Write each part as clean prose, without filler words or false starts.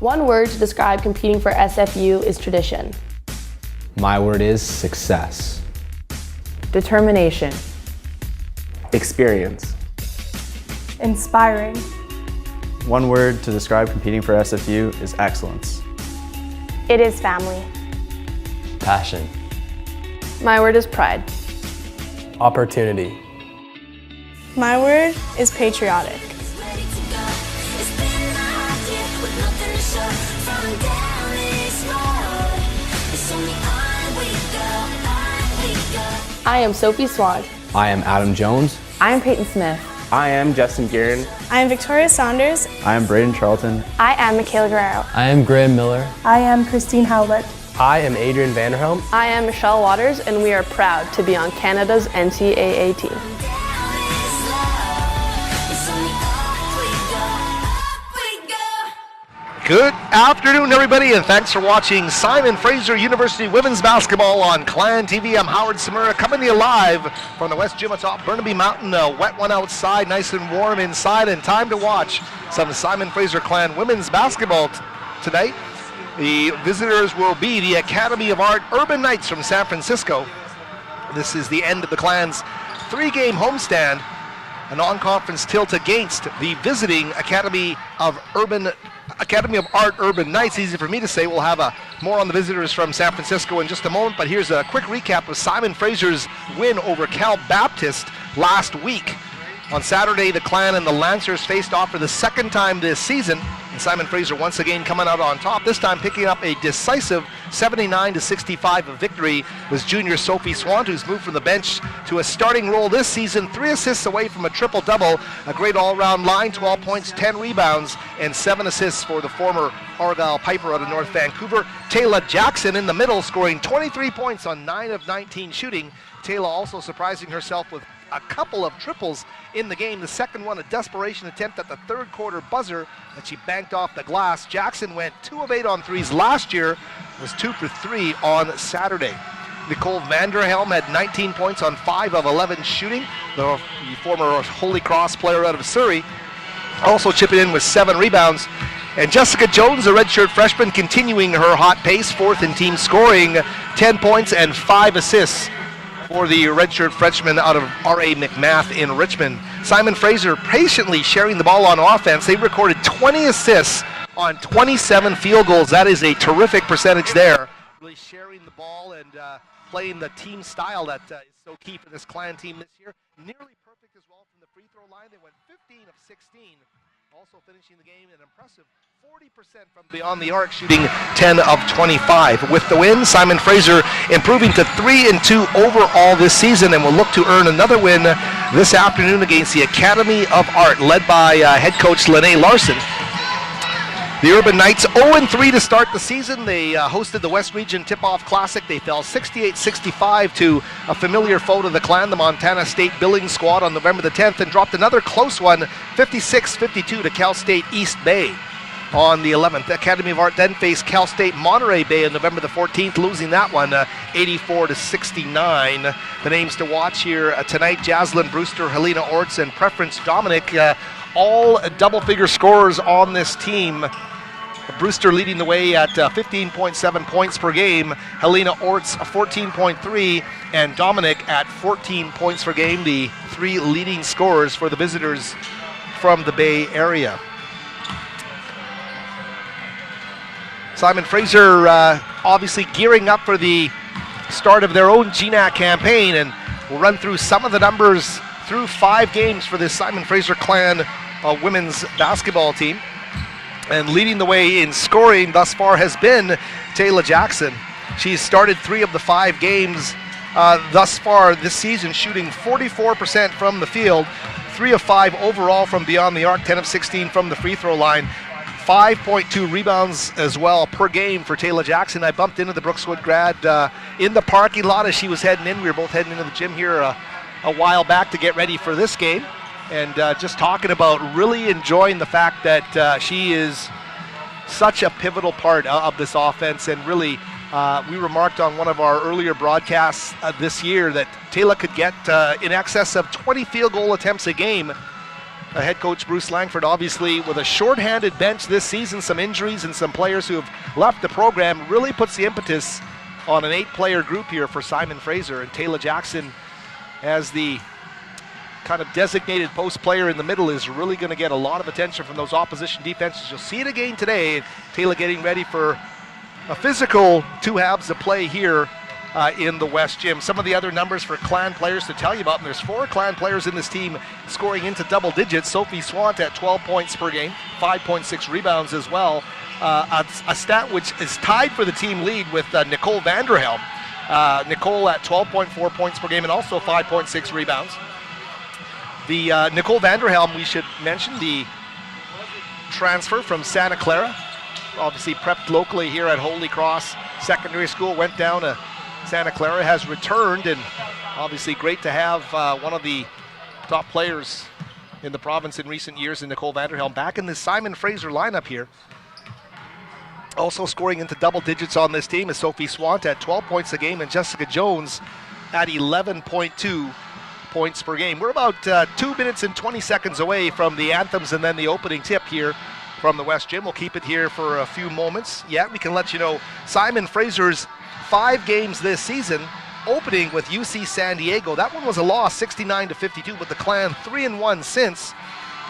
One word to describe competing for SFU is tradition. My word is success. Determination. Experience. Inspiring. One word to describe competing for SFU is excellence. It is family. Passion. My word is pride. Opportunity. My word is patriotic. I am Sophie Swan. I am Adam Jones. I am Peyton Smith. I am Justin Guerin. I am Victoria Saunders. I am Braden Charlton. I am Michaela Guerrero. I am Graham Miller. I am Christine Howlett. I am Adrian Vanderhelm. I am Michelle Waters, and we are proud to be on Canada's NCAA team. Good afternoon, everybody, and thanks for watching Simon Fraser University Women's Basketball on Clan TV. I'm Howard Samura, coming to you live from the West Gym atop Burnaby Mountain. A wet one outside, nice and warm inside, and time to watch some Simon Fraser Clan Women's Basketball tonight. The visitors will be the Academy of Art Urban Knights from San Francisco. This is the end of the Clan's 3-game homestand, a non-conference tilt against the visiting Academy of Art Urban Knights. Easy for me to say. We'll have more on the visitors from San Francisco in just a moment, but here's a quick recap of Simon Fraser's win over Cal Baptist last week. On Saturday, the Clan and the Lancers faced off for the second time this season, and Simon Fraser once again coming out on top, this time picking up a decisive 79-65 victory was junior Sophie Swan, who's moved from the bench to a starting role this season. 3 assists away from a triple-double, a great all-round line, 12 points, 10 rebounds, and 7 assists for the former Argyle Piper out of North Vancouver. Taylor Jackson in the middle, scoring 23 points on 9 of 19 shooting. Taylor also surprising herself with a couple of triples in the game. The second one, a desperation attempt at the third quarter buzzer that she banked off the glass. Jackson went 2 of 8 on threes last year, was 2 for 3 on Saturday. Nicole Vanderhelm had 19 points on 5 of 11 shooting. The former Holy Cross player out of Surrey also chipping in with 7 rebounds. And Jessica Jones, a redshirt freshman, continuing her hot pace, 4th in team scoring, 10 points and 5 assists for the redshirt freshman out of R.A. McMath in Richmond. Simon Fraser patiently sharing the ball on offense. They recorded 20 assists on 27 field goals. That is a terrific percentage there. Really sharing the ball and playing the team style that is so key for this Clan team this year. Nearly perfect as well from the free throw line. They went 15 of 16. Also finishing the game an impressive 40% from beyond the arc, shooting 10 of 25. With the win, Simon Fraser improving to 3-2 overall this season, and will look to earn another win this afternoon against the Academy of Art, led by head coach Lene Larson. The Urban Knights 0-3 to start the season. They hosted the West Region Tip-Off Classic. They fell 68-65 to a familiar foe to the Clan, the Montana State Billings squad, on November the 10th, and dropped another close one, 56-52 to Cal State East Bay on the 11th. The Academy of Art then faced Cal State Monterey Bay on November the 14th, losing that one 84-69. The names to watch here tonight: Jaslyn Brewster, Helena Orts, and Preference Dominic, all double-figure scorers on this team. Brewster leading the way at 15.7 points per game. Helena Orts 14.3, and Dominic at 14 points per game, the 3 leading scorers for the visitors from the Bay Area. Simon Fraser obviously gearing up for the start of their own GNAC campaign, and we'll run through some of the numbers through 5 games for this Simon Fraser Clan women's basketball team. And leading the way in scoring thus far has been Taylor Jackson. She's started 3 of the 5 games thus far this season, shooting 44% from the field, 3 of 5 overall from beyond the arc, 10 of 16 from the free throw line. 5.2 rebounds as well per game for Taylor Jackson. I bumped into the Brookswood grad in the parking lot as she was heading in. We were both heading into the gym here a while back to get ready for this game. And just talking about really enjoying the fact that she is such a pivotal part of this offense. And really, we remarked on one of our earlier broadcasts this year that Taylor could get in excess of 20 field goal attempts a game. head coach Bruce Langford, obviously with a shorthanded bench this season, some injuries and some players who have left the program, really puts the impetus on an 8-player group here for Simon Fraser. And Taylor Jackson, as the kind of designated post player in the middle, is really going to get a lot of attention from those opposition defenses. You'll see it again today. Taylor getting ready for a physical 2 halves of play here in the West Gym. Some of the other numbers for Clan players to tell you about, and there's 4 Clan players in this team scoring into double digits. Sophie Swant at 12 points per game, 5.6 rebounds as well. A stat which is tied for the team lead with Nicole Vanderhelm. Nicole at 12.4 points per game and also 5.6 rebounds. The Nicole Vanderhelm, we should mention, the transfer from Santa Clara, obviously prepped locally here at Holy Cross Secondary School, went down to Santa Clara, has returned, and obviously great to have one of the top players in the province in recent years in Nicole Vanderhelm back in the Simon Fraser lineup here. Also scoring into double digits on this team is Sophie Swant at 12 points a game and Jessica Jones at 11.2 points per game. We're about 2 minutes and 20 seconds away from the anthems and then the opening tip here from the West Gym. We'll keep it here for a few moments. Yeah, we can let you know Simon Fraser's 5 games this season, opening with UC San Diego. That one was a loss, 69-52, but the Clan 3-1 since.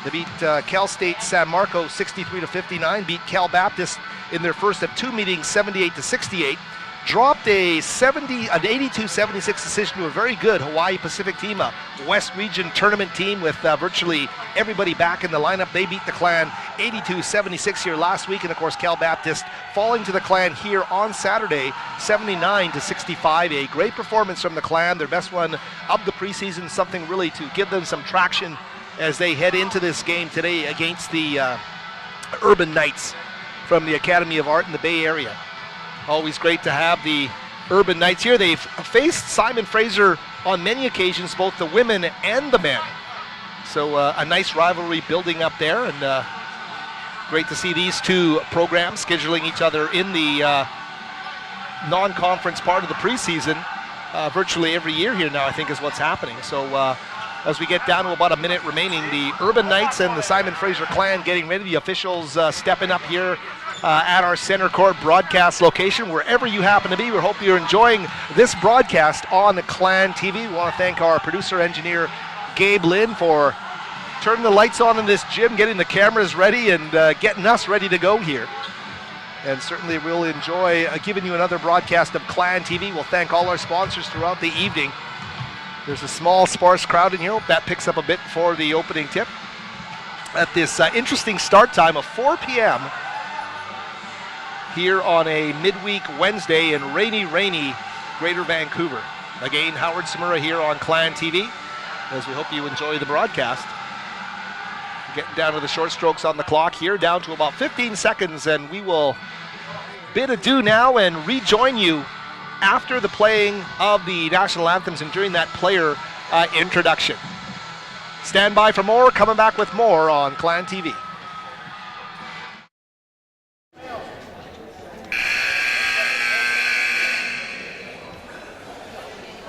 They beat Cal State San Marcos 63-59, beat Cal Baptist in their first of 2 meetings 78-68. Dropped an 82-76 decision to a very good Hawaii Pacific team, a West Region tournament team with virtually everybody back in the lineup. They beat the Clan 82-76 here last week, and of course Cal Baptist falling to the Clan here on Saturday 79-65. A great performance from the Clan, their best one of the preseason, something really to give them some traction as they head into this game today against the Urban Knights from the Academy of Art in the Bay Area. Always great to have the Urban Knights here. They've faced Simon Fraser on many occasions, both the women and the men. So a nice rivalry building up there, and great to see these 2 programs scheduling each other in the non-conference part of the preseason virtually every year here now, I think is what's happening. So as we get down to about a minute remaining, the Urban Knights and the Simon Fraser Clan getting ready. The officials stepping up here at our center court broadcast location. Wherever you happen to be, we hope you're enjoying this broadcast on the Clan TV. We want to thank our producer engineer Gabe Lynn for turning the lights on in this gym, getting the cameras ready, and getting us ready to go here. And certainly we'll enjoy giving you another broadcast of Clan TV. We'll thank all our sponsors throughout the evening. There's a small, sparse crowd in here. Hope that picks up a bit for the opening tip. At this interesting start time of 4 p.m. here on a midweek Wednesday in rainy Greater Vancouver. Again, Howard Samura here on Clan TV, as we hope you enjoy the broadcast. Getting down to the short strokes on the clock here, down to about 15 seconds, and we will bid adieu now and rejoin you after the playing of the national anthems and during that player introduction. Stand by for more, coming back with more on Clan TV.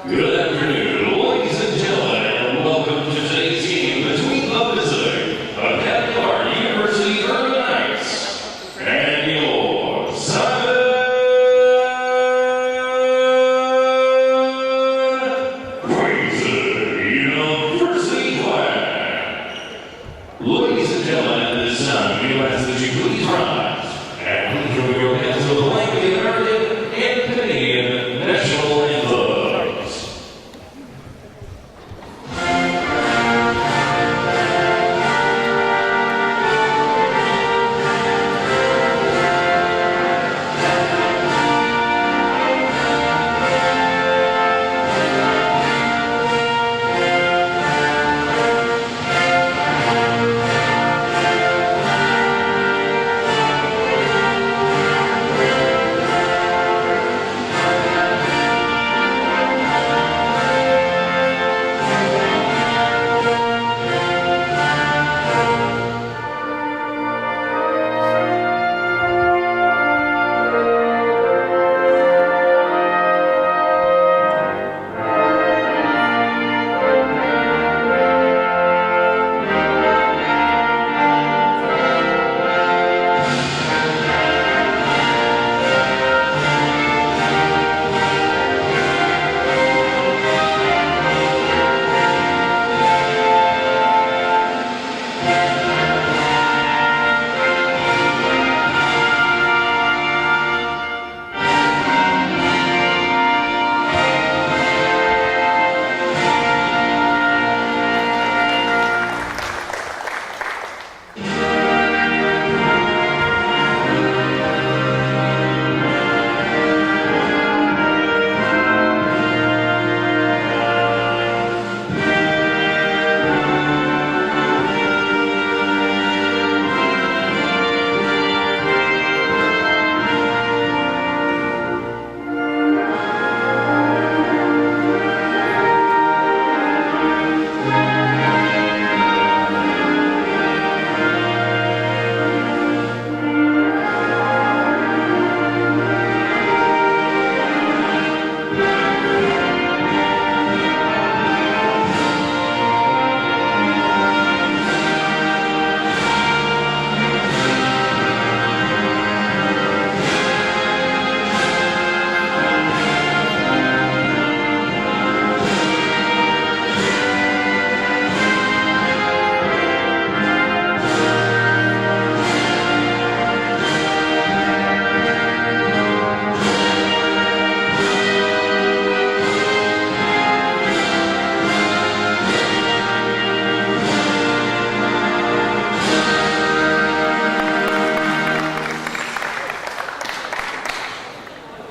Good afternoon, ladies and gentlemen, and welcome to today's game between the visiting Academy of Art University Urban Knights and your Simon Fraser University Clan. Ladies and gentlemen, at this time, we ask that you please rise and please join your hands with the flag of the American and Canadian national anthem.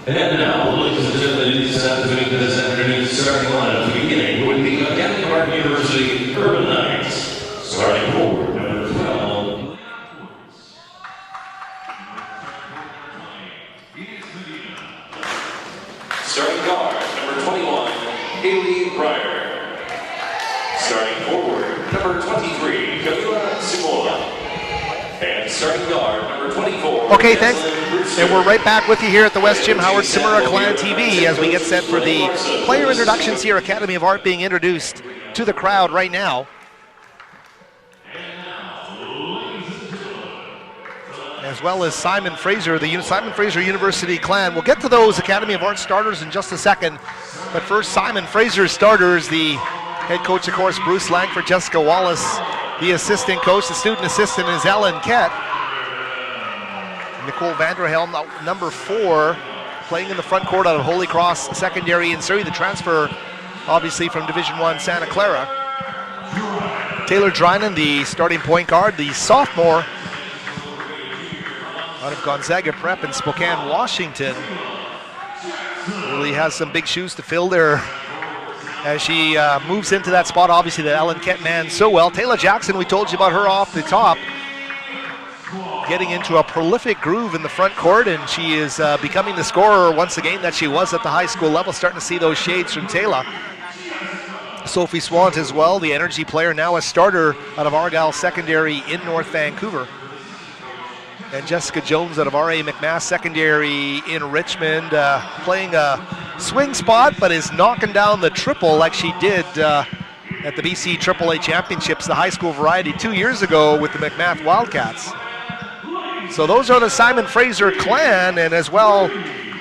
And now, ladies and gentlemen, it is time to make this afternoon's starting lineup, beginning with the Academy of Art University Urban Knights. Starting forward, number 12. Starting guard, number 21, Haley Pryor. Starting forward, number 23, Camila Simola. And starting guard, number 24. Okay, thanks. And we're right back with you here at the West Gym Howard Samura Clan TV as we get set for the player introductions here. Academy of Art being introduced to the crowd right now. As well as Simon Fraser, the Simon Fraser University Clan. We'll get to those Academy of Art starters in just a second. But first, Simon Fraser starters. The head coach, of course, Bruce Langford, Jessica Wallace. The assistant coach, the student assistant is Ellen Kett. Nicole Vanderhelm, number 4, playing in the front court out of Holy Cross Secondary in Surrey. The transfer, obviously, from Division I Santa Clara. Taylor Drynan, the starting point guard, the sophomore out of Gonzaga Prep in Spokane, Washington. Really has some big shoes to fill there as she moves into that spot, obviously, that Ellen Kett manned so well. Taylor Jackson, we told you about her off the top, getting into a prolific groove in the front court, and she is becoming the scorer once again that she was at the high school level. Starting to see those shades from Taylor. Sophie Swant as well, the energy player, now a starter out of Argyle Secondary in North Vancouver. And Jessica Jones out of R.A. McMass Secondary in Richmond, playing a swing spot, but is knocking down the triple like she did at the BC AAA Championships, the high school variety, 2 years ago with the McMath Wildcats. So those are the Simon Fraser Clan, and as well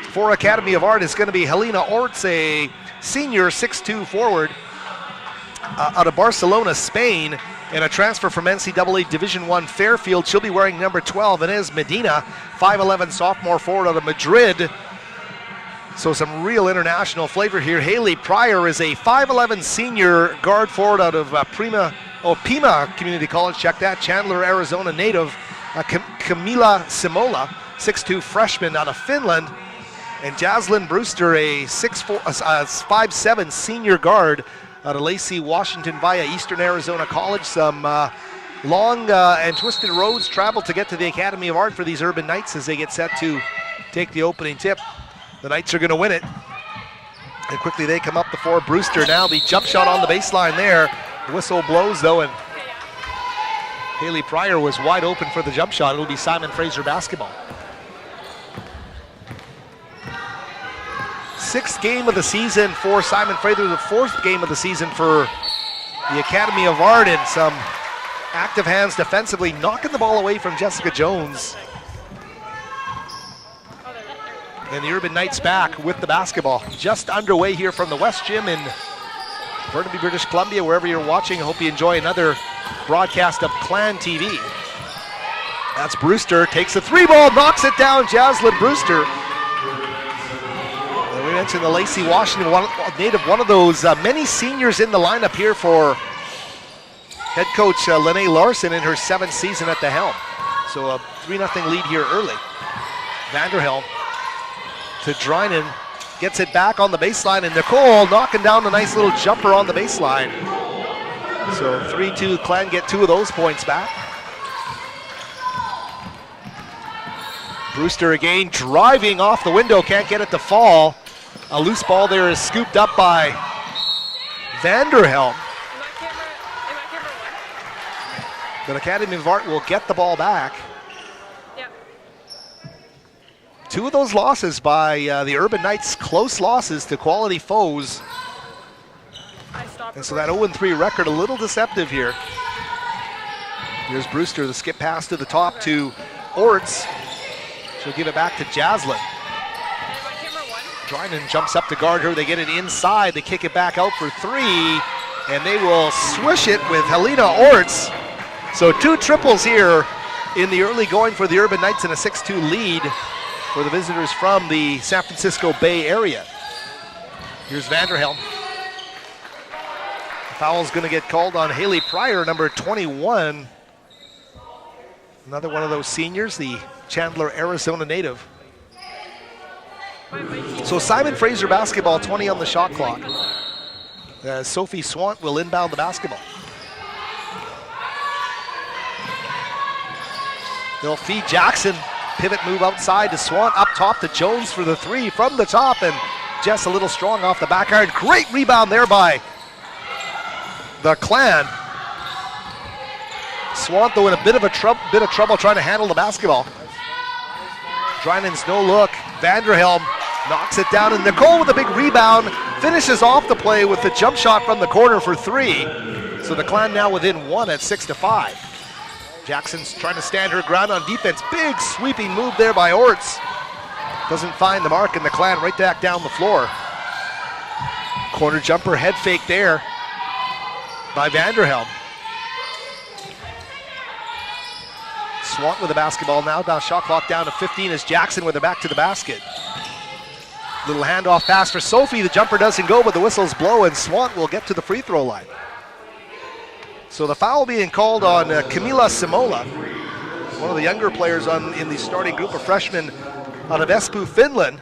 for Academy of Art is going to be Helena Orts, a senior 6'2" forward out of Barcelona, Spain, and a transfer from NCAA Division I Fairfield. She'll be wearing number 12, and is Medina, 5'11" sophomore forward out of Madrid. So some real international flavor here. Haley Pryor is a 5'11" senior guard forward out of Pima Community College. Check that. Chandler, Arizona native. Camila Simola, 6'2" freshman out of Finland. And Jaslyn Brewster, a 5'7" senior guard out of Lacey, Washington via Eastern Arizona College. Some long and twisted roads traveled to get to the Academy of Art for these Urban Knights as they get set to take the opening tip. The Knights are going to win it. And quickly they come up the floor. Brewster now, the jump shot on the baseline there. The whistle blows though, and Haley Pryor was wide open for the jump shot. It'll be Simon Fraser basketball. 6th game of the season for Simon Fraser, the 4th game of the season for the Academy of Art, and some active hands defensively, knocking the ball away from Jessica Jones. And the Urban Knights back with the basketball. Just underway here from the West Gym in Burnaby, British Columbia. Wherever you're watching, I hope you enjoy another broadcast of Clan TV. That's Brewster, takes the 3-ball, knocks it down, Jaslyn Brewster. And we mentioned the Lacey, Washington native, one of those many seniors in the lineup here for head coach Lene Larson in her 7th season at the helm. So a 3-0 lead here early. Vanderhelm to Drynan, gets it back on the baseline, and Nicole knocking down a nice little jumper on the baseline. So 3-2, Clan get 2 of those points back. Brewster again driving off the window, can't get it to fall. A loose ball there is scooped up by Vanderhelm. But Academy of Art will get the ball back. 2 of those losses by the Urban Knights, close losses to quality foes. And so that 0-3 record, a little deceptive here. Here's Brewster, the skip pass to the top to Orts. She'll give it back to Jaslyn. Drynan jumps up to guard her. They get it inside. They kick it back out for 3. And they will swish it with Helena Orts. So 2 triples here in the early going for the Urban Knights, and a 6-2 lead for the visitors from the San Francisco Bay Area. Here's Vanderhelm. The foul's going to get called on Haley Pryor, number 21. Another one of those seniors, the Chandler, Arizona native. So Simon Fraser basketball, 20 on the shot clock. Sophie Swant will inbound the basketball. They'll feed Jackson. Pivot move outside to Swant, up top to Jones for the three from the top, and Jess a little strong off the back iron. Great rebound there by the Clan. Swant though in a bit of trouble trying to handle the basketball. Drynen's no look. Vanderhelm knocks it down, and Nicole with a big rebound finishes off the play with the jump shot from the corner for three. So the Clan now within one at 6-5. Jackson's trying to stand her ground on defense. Big sweeping move there by Orts. Doesn't find the mark, and the Clan right back down the floor. Corner jumper, head fake there by Vanderhelm. Swant with the basketball now. Now shot clock down to 15 as Jackson with her back to the basket. Little handoff pass for Sophie. The jumper doesn't go, but the whistles blow, and Swant will get to the free throw line. So the foul being called on Camila Simola, one of the younger players in the starting group of freshmen out of Espoo, Finland.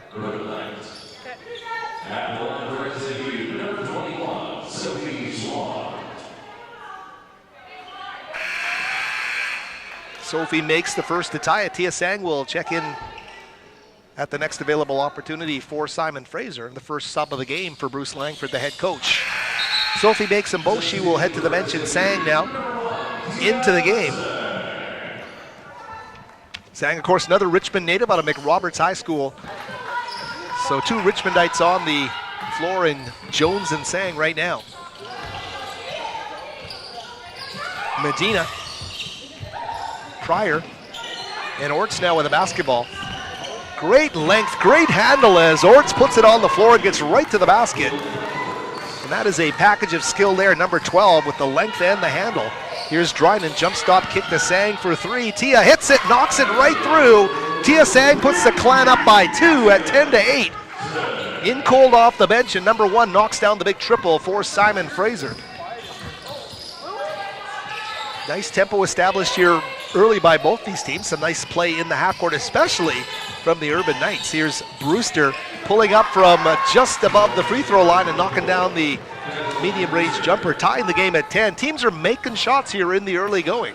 Sophie makes the first to tie it. Tia Sang will check in at the next available opportunity for Simon Fraser, the first sub of the game for Bruce Langford, the head coach. Sophie makes them both. She will head to the bench, and Sang now into the game. Sang, of course, another Richmond native out of McRoberts High School. So two Richmondites on the floor, in Jones and Sang right now. Medina, Pryor, and Orts now with the basketball. Great length, great handle as Orts puts it on the floor and gets right to the basket. And that is a package of skill there, number 12, with the length and the handle. Here's Dryden, jump stop kick to Sang for three. Tia hits it, knocks it right through. Tia Sang puts the Clan up by 2 at 10-8. In cold off the bench, and number 1 knocks down the big triple for Simon Fraser. Nice tempo established here early by both these teams. Some nice play in the half court, especially from the Urban Knights. Here's Brewster pulling up from just above the free throw line and knocking down the medium range jumper, tying the game at 10. Teams are making shots here in the early going.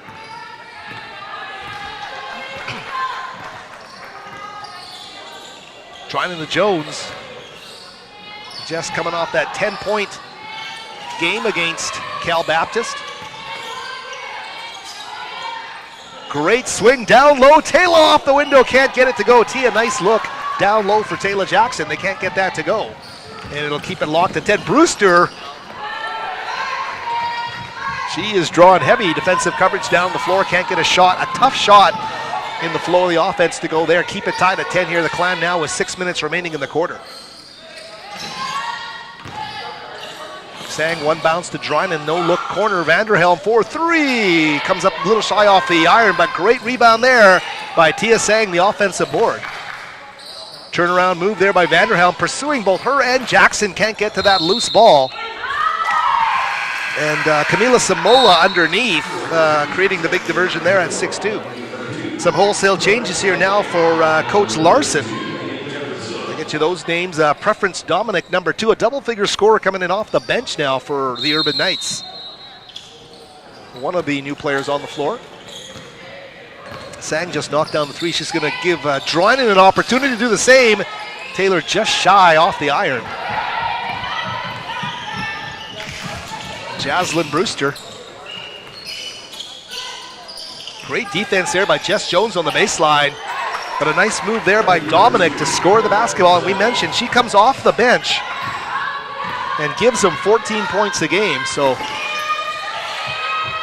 Trying to Jones. Just coming off that 10-point game against Cal Baptist. Great swing down low. Taylor off the window, can't get it to go. Tia, nice look down low for Taylor Jackson. They can't get that to go. And it'll keep it locked at 10. Brewster, she is drawing heavy defensive coverage down the floor. Can't get a shot. A tough shot in the flow of the offense to go there. Keep it tied at 10 here. The Clan now with 6 minutes remaining in the quarter. Sang one bounce to Dryden, no look corner. Vanderhelm for three. Comes up a little shy off the iron, but great rebound there by Tia Sang, the offensive board. Turnaround move there by Vanderhelm, pursuing both her and Jackson. Can't get to that loose ball. And Camila Simola underneath, creating the big diversion there at 6-2. Some wholesale changes here now for Coach Larson. I'll get you those names. Preference Dominic, number 2, a double-figure scorer coming in off the bench now for the Urban Knights. One of the new players on the floor. Sang just knocked down the three. She's going to give Dryden an opportunity to do the same. Taylor just shy off the iron. Jaslyn Brewster. Great defense there by Jess Jones on the baseline. But a nice move there by Dominic to score the basketball. And we mentioned she comes off the bench and gives them 14 points a game. So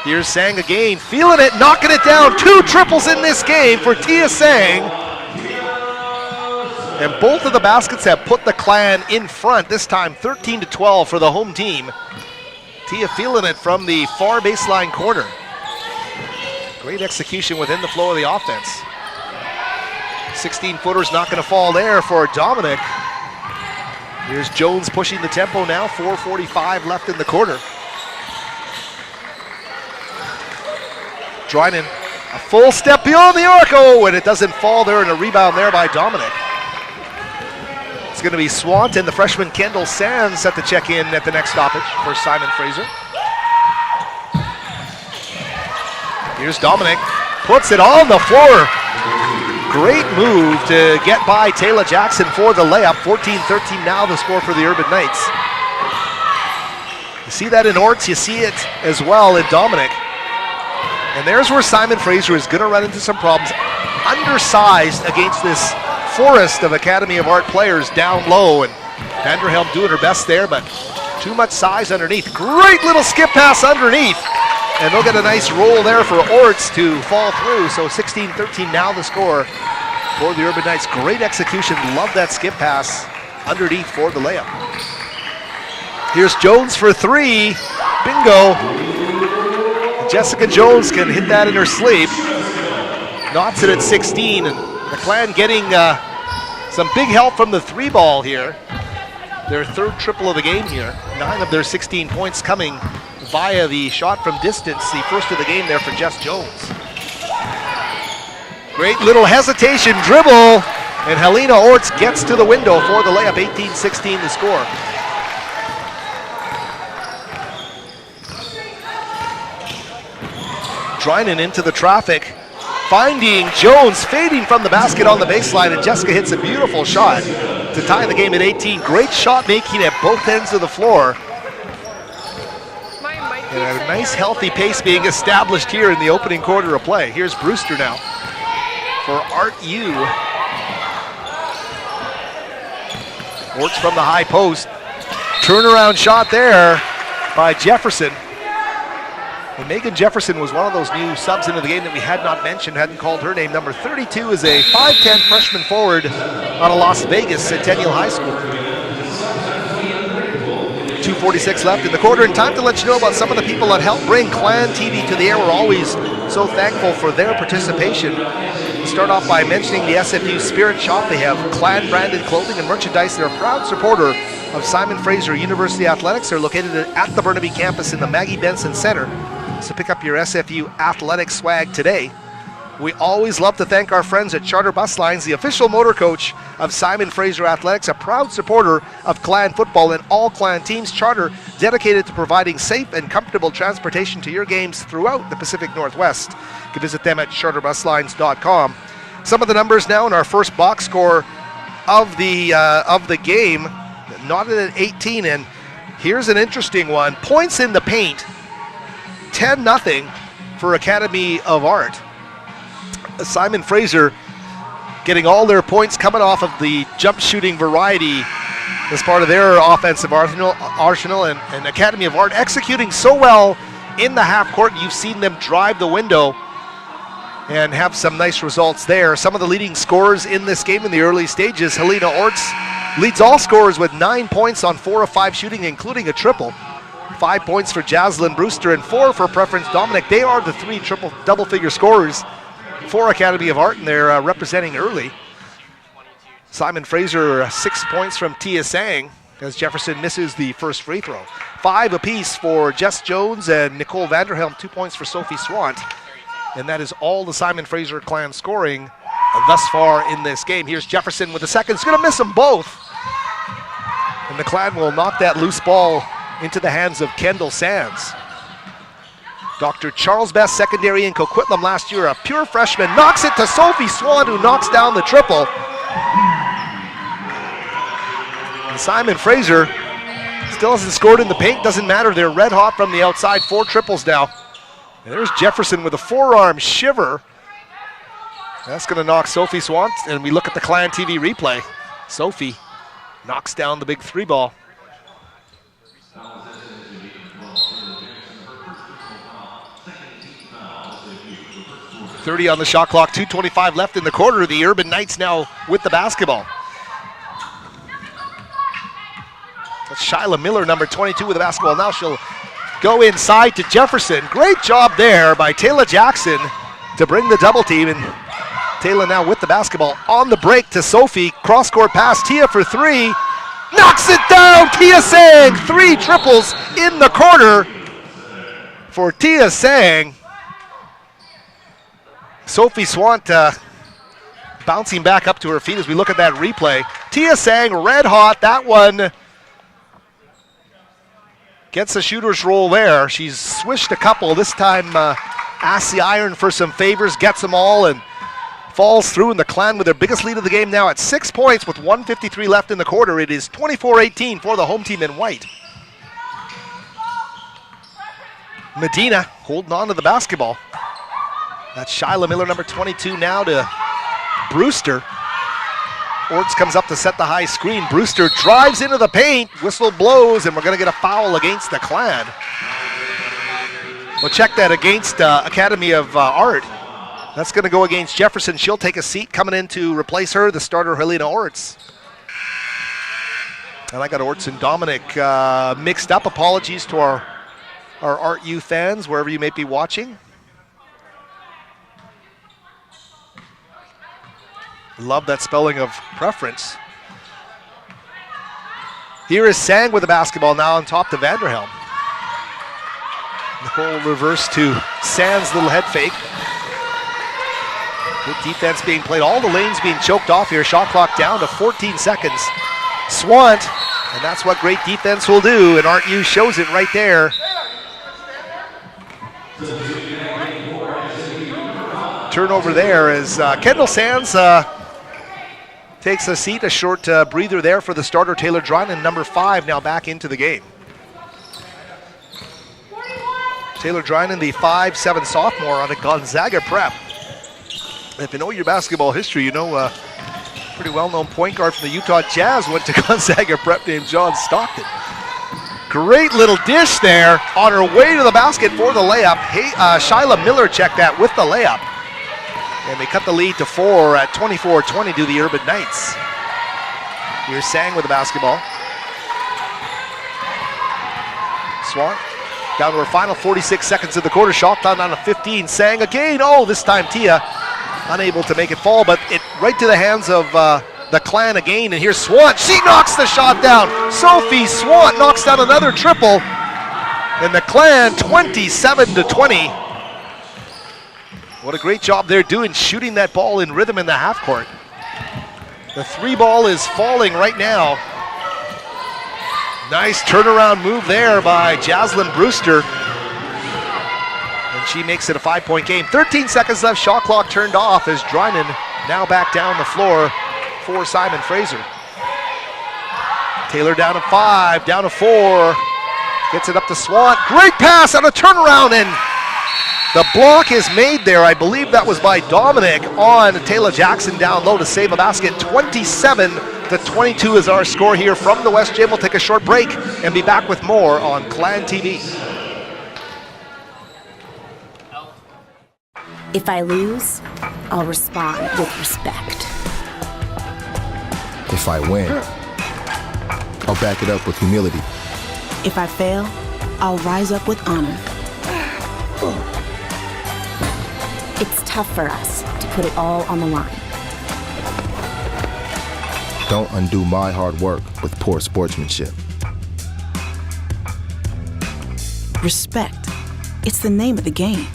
here's Sang again, feeling it, knocking it down. 2 triples in this game for Tia Sang. And both of the baskets have put the Clan in front, this time 13-12 for the home team. Tia feeling it from the far baseline corner. Great execution within the flow of the offense. 16-footer's not going to fall there for Dominic. Here's Jones pushing the tempo now, 4:45 left in the quarter. Dryden, a full step beyond the arc. Oh, and it doesn't fall there, and a rebound there by Dominic. going to be Swant and the freshman Kendall Sands set to check in at the next stoppage for Simon Fraser. Here's Dominic, puts it on the floor. Great move to get by Taylor Jackson for the layup. 14-13 now the score for the Urban Knights. You see that in Orts, you see it as well in Dominic. And there's where Simon Fraser is going to run into some problems. Undersized against this forest of Academy of Art players down low, and Vanderhelm doing her best there, but too much size underneath. Great little skip pass underneath, and they'll get a nice roll there for Orts to fall through. So 16-13 now the score for the Urban Knights. Great execution, love that skip pass underneath for the layup. Here's Jones for three, bingo. Jessica Jones can hit that in her sleep. Knots it at 16, and the Clan getting some big help from the three ball here. Their third triple of the game here. 9 of their 16 points coming via the shot from distance, the first of the game there for Jess Jones. Great little hesitation dribble, and Helena Orts gets to the window for the layup. 18-16 the score. Drinan into the traffic, finding Jones, fading from the basket on the baseline, and Jessica hits a beautiful shot to tie the game at 18. Great shot making at both ends of the floor. And a nice healthy pace being established here in the opening quarter of play. Here's Brewster now for Art U. Works from the high post. Turnaround shot there by Jefferson. And Megan Jefferson was one of those new subs into the game that we had not mentioned, hadn't called her name. Number 32 is a 5'10 freshman forward out of Las Vegas Centennial High School. 2:46 left in the quarter, and time to let you know about some of the people that helped bring Clan TV to the air. We're always so thankful for their participation. We'll start off by mentioning the SFU Spirit Shop. They have Clan branded clothing and merchandise. They're a proud supporter of Simon Fraser University Athletics. They're located at the Burnaby campus in the Maggie Benson Center. So pick up your SFU athletic swag today. We always love to thank our friends at Charter Bus Lines, the official motor coach of Simon Fraser Athletics, a proud supporter of Clan football and all Clan teams. Charter dedicated to providing safe and comfortable transportation to your games throughout the Pacific Northwest. You can visit them at charterbuslines.com. Some of the numbers now in our first box score of the game, knotted at 18, and here's an interesting one. Points in the paint. 10-0 for Academy of Art. Simon Fraser getting all their points coming off of the jump shooting variety as part of their offensive arsenal, and Academy of Art executing so well in the half court. You've seen them drive the window and have some nice results there. Some of the leading scorers in this game in the early stages. Helena Orts leads all scorers with 9 points on 4 of 5 shooting, including a triple. 5 points for Jaslyn Brewster and 4 for Preference Dominic. They are the 3 double-figure scorers for Academy of Art, and they're representing early. Simon Fraser 6 points from Tia Sang as Jefferson misses the first free throw. 5 apiece for Jess Jones and Nicole Vanderhelm. 2 points for Sophie Swant. And that is all the Simon Fraser Clan scoring thus far in this game. Here's Jefferson with the second. He's going to miss them both. And the Clan will knock that loose ball into the hands of Kendall Sands. Dr. Charles Best, secondary in Coquitlam last year, a pure freshman, knocks it to Sophie Swan, who knocks down the triple. And Simon Fraser still hasn't scored in the paint. Doesn't matter, they're red hot from the outside. 4 triples now. And there's Jefferson with a forearm shiver. That's going to knock Sophie Swan, and we look at the Clan TV replay. Sophie knocks down the big 3 ball. 30 on the shot clock, 2:25 left in the quarter. The Urban Knights now with the basketball. That's Shyla Miller, number 22, with the basketball. Now she'll go inside to Jefferson. Great job there by Taylor Jackson to bring the double team. And Taylor now with the basketball on the break to Sophie. Cross-court pass, Tia for 3. Knocks it down, Tia Sang. 3 triples in the quarter for Tia Sang. Sophie Swant bouncing back up to her feet as we look at that replay. Tia Sang, red hot. That one gets a shooter's roll there. She's swished a couple. This time asks the iron for some favors, gets them all, and falls through. And the Clan with their biggest lead of the game now at 6 points with 1:53 left in the quarter. It is 24-18 for the home team in white. Medina holding on to the basketball. That's Shyla Miller, number 22 now to Brewster. Orts comes up to set the high screen. Brewster drives into the paint. Whistle blows, and we're going to get a foul against the Clan. We'll check that against Academy of Art. That's going to go against Jefferson. She'll take a seat. Coming in to replace her, the starter Helena Orts. And I got Orts and Dominic mixed up. Apologies to our Art U fans, wherever you may be watching. Love that spelling of preference. Here is Sang with the basketball now on top to Vanderhelm. Nicole reverse to Sang's little head fake. Good defense being played. All the lanes being choked off here. Shot clock down to 14 seconds. Swant, and that's what great defense will do, and Art U shows it right there. Turnover there as Kendall Sands takes a seat, a short breather there for the starter Taylor Drynan, number 5, now back into the game. Taylor Drynan, the 5'7" sophomore on a Gonzaga prep. If you know your basketball history, you know pretty well-known point guard from the Utah Jazz went to Gonzaga prep named John Stockton. Great little dish there on her way to the basket for the layup. Hey, Shyla Miller checked that with the layup. And they cut the lead to 4 at 24-20 to the Urban Knights. Here's Sang with the basketball. Swan down to her final 46 seconds of the quarter. Shot down to 15. Sang again. Oh, this time Tia unable to make it fall, but it right to the hands of the Clan again. And here's Swant. She knocks the shot down. Sophie Swant knocks down another triple. And the Clan 27-20. What a great job they're doing shooting that ball in rhythm in the half court. The 3 ball is falling right now. Nice turnaround move there by Jaslyn Brewster. And she makes it a 5-point game. 13 seconds left, shot clock turned off as Drynan now back down the floor for Simon Fraser. Taylor down to 5, down to 4. Gets it up to Swant. Great pass on a turnaround, and the block is made there. I believe that was by Dominic on Taylor Jackson down low to save a basket. 27-22 is our score here from the West Gym. We'll take a short break and be back with more on Clan TV. If I lose, I'll respond with respect. If I win, I'll back it up with humility. If I fail, I'll rise up with honor. It's tough for us to put it all on the line. Don't undo my hard work with poor sportsmanship. Respect. It's the name of the game.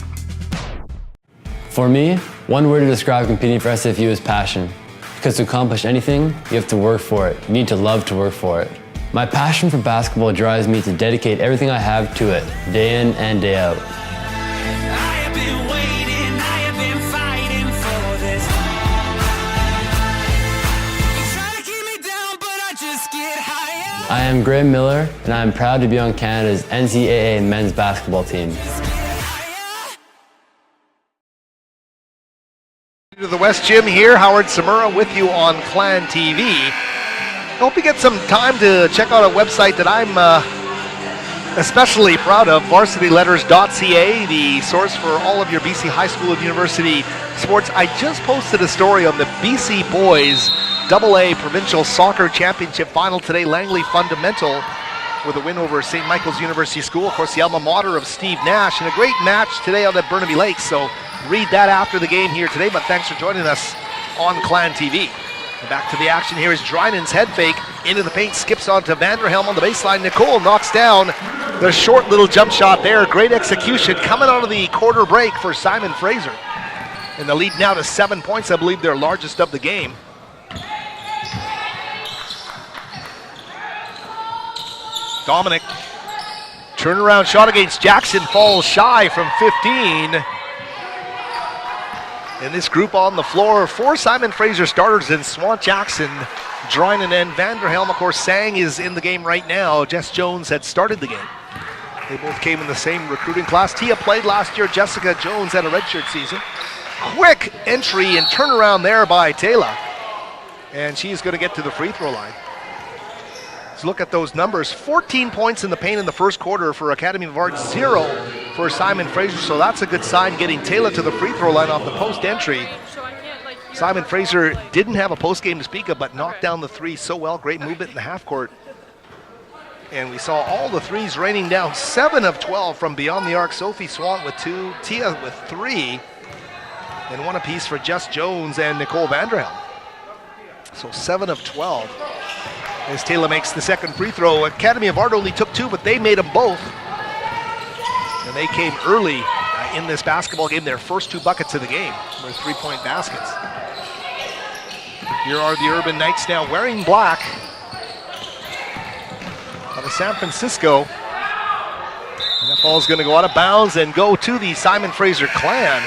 For me, one word to describe competing for SFU is passion. Because to accomplish anything, you have to work for it. You need to love to work for it. My passion for basketball drives me to dedicate everything I have to it, day in and day out. I am Graham Miller, and I am proud to be on Canada's NCAA men's basketball team. To the West Gym here, Howard Samura with you on Clan TV. I hope you get some time to check out a website that I'm especially proud of, varsityletters.ca, the source for all of your BC high school and university sports. I just posted a story on the BC Boys AA Provincial Soccer Championship Final today. Langley Fundamental with a win over St. Michael's University School. Of course, the alma mater of Steve Nash, and a great match today on at Burnaby Lakes. So read that after the game here today, but thanks for joining us on Clan TV. And back to the action here is Drynan's head fake into the paint, skips on to Vanderhelm on the baseline. Nicole knocks down the short little jump shot there. Great execution coming out of the quarter break for Simon Fraser. And the lead now to 7 points, I believe their largest of the game. Dominic, turnaround shot against Jackson, falls shy from 15. And this group on the floor, 4 Simon Fraser starters in Swant, Jackson, Drynan, and Vanderhelm. Of course, Sang is in the game right now. Jess Jones had started the game. They both came in the same recruiting class. Tia played last year. Jessica Jones had a redshirt season. Quick entry and turnaround there by Taylor. And she's going to get to the free throw line. Let's look at those numbers. 14 points in the paint in the first quarter for Academy of Arts, 0 for Simon Fraser. So that's a good sign, getting Taylor to the free throw line off the post entry. Simon Fraser didn't have a post game to speak of, but knocked down the three so well. Great movement in the half court. And we saw all the threes raining down. 7 of 12 from beyond the arc. Sophie Swant with 2, Tia with 3, and 1 apiece for Jess Jones and Nicole Vanderhelm. So 7 of 12. As Taylor makes the second free throw. Academy of Art only took 2, but they made them both. And they came early in this basketball game. Their first 2 buckets of the game were 3-point baskets. Here are the Urban Knights now wearing black out of San Francisco. And that ball is going to go out of bounds and go to the Simon Fraser clan.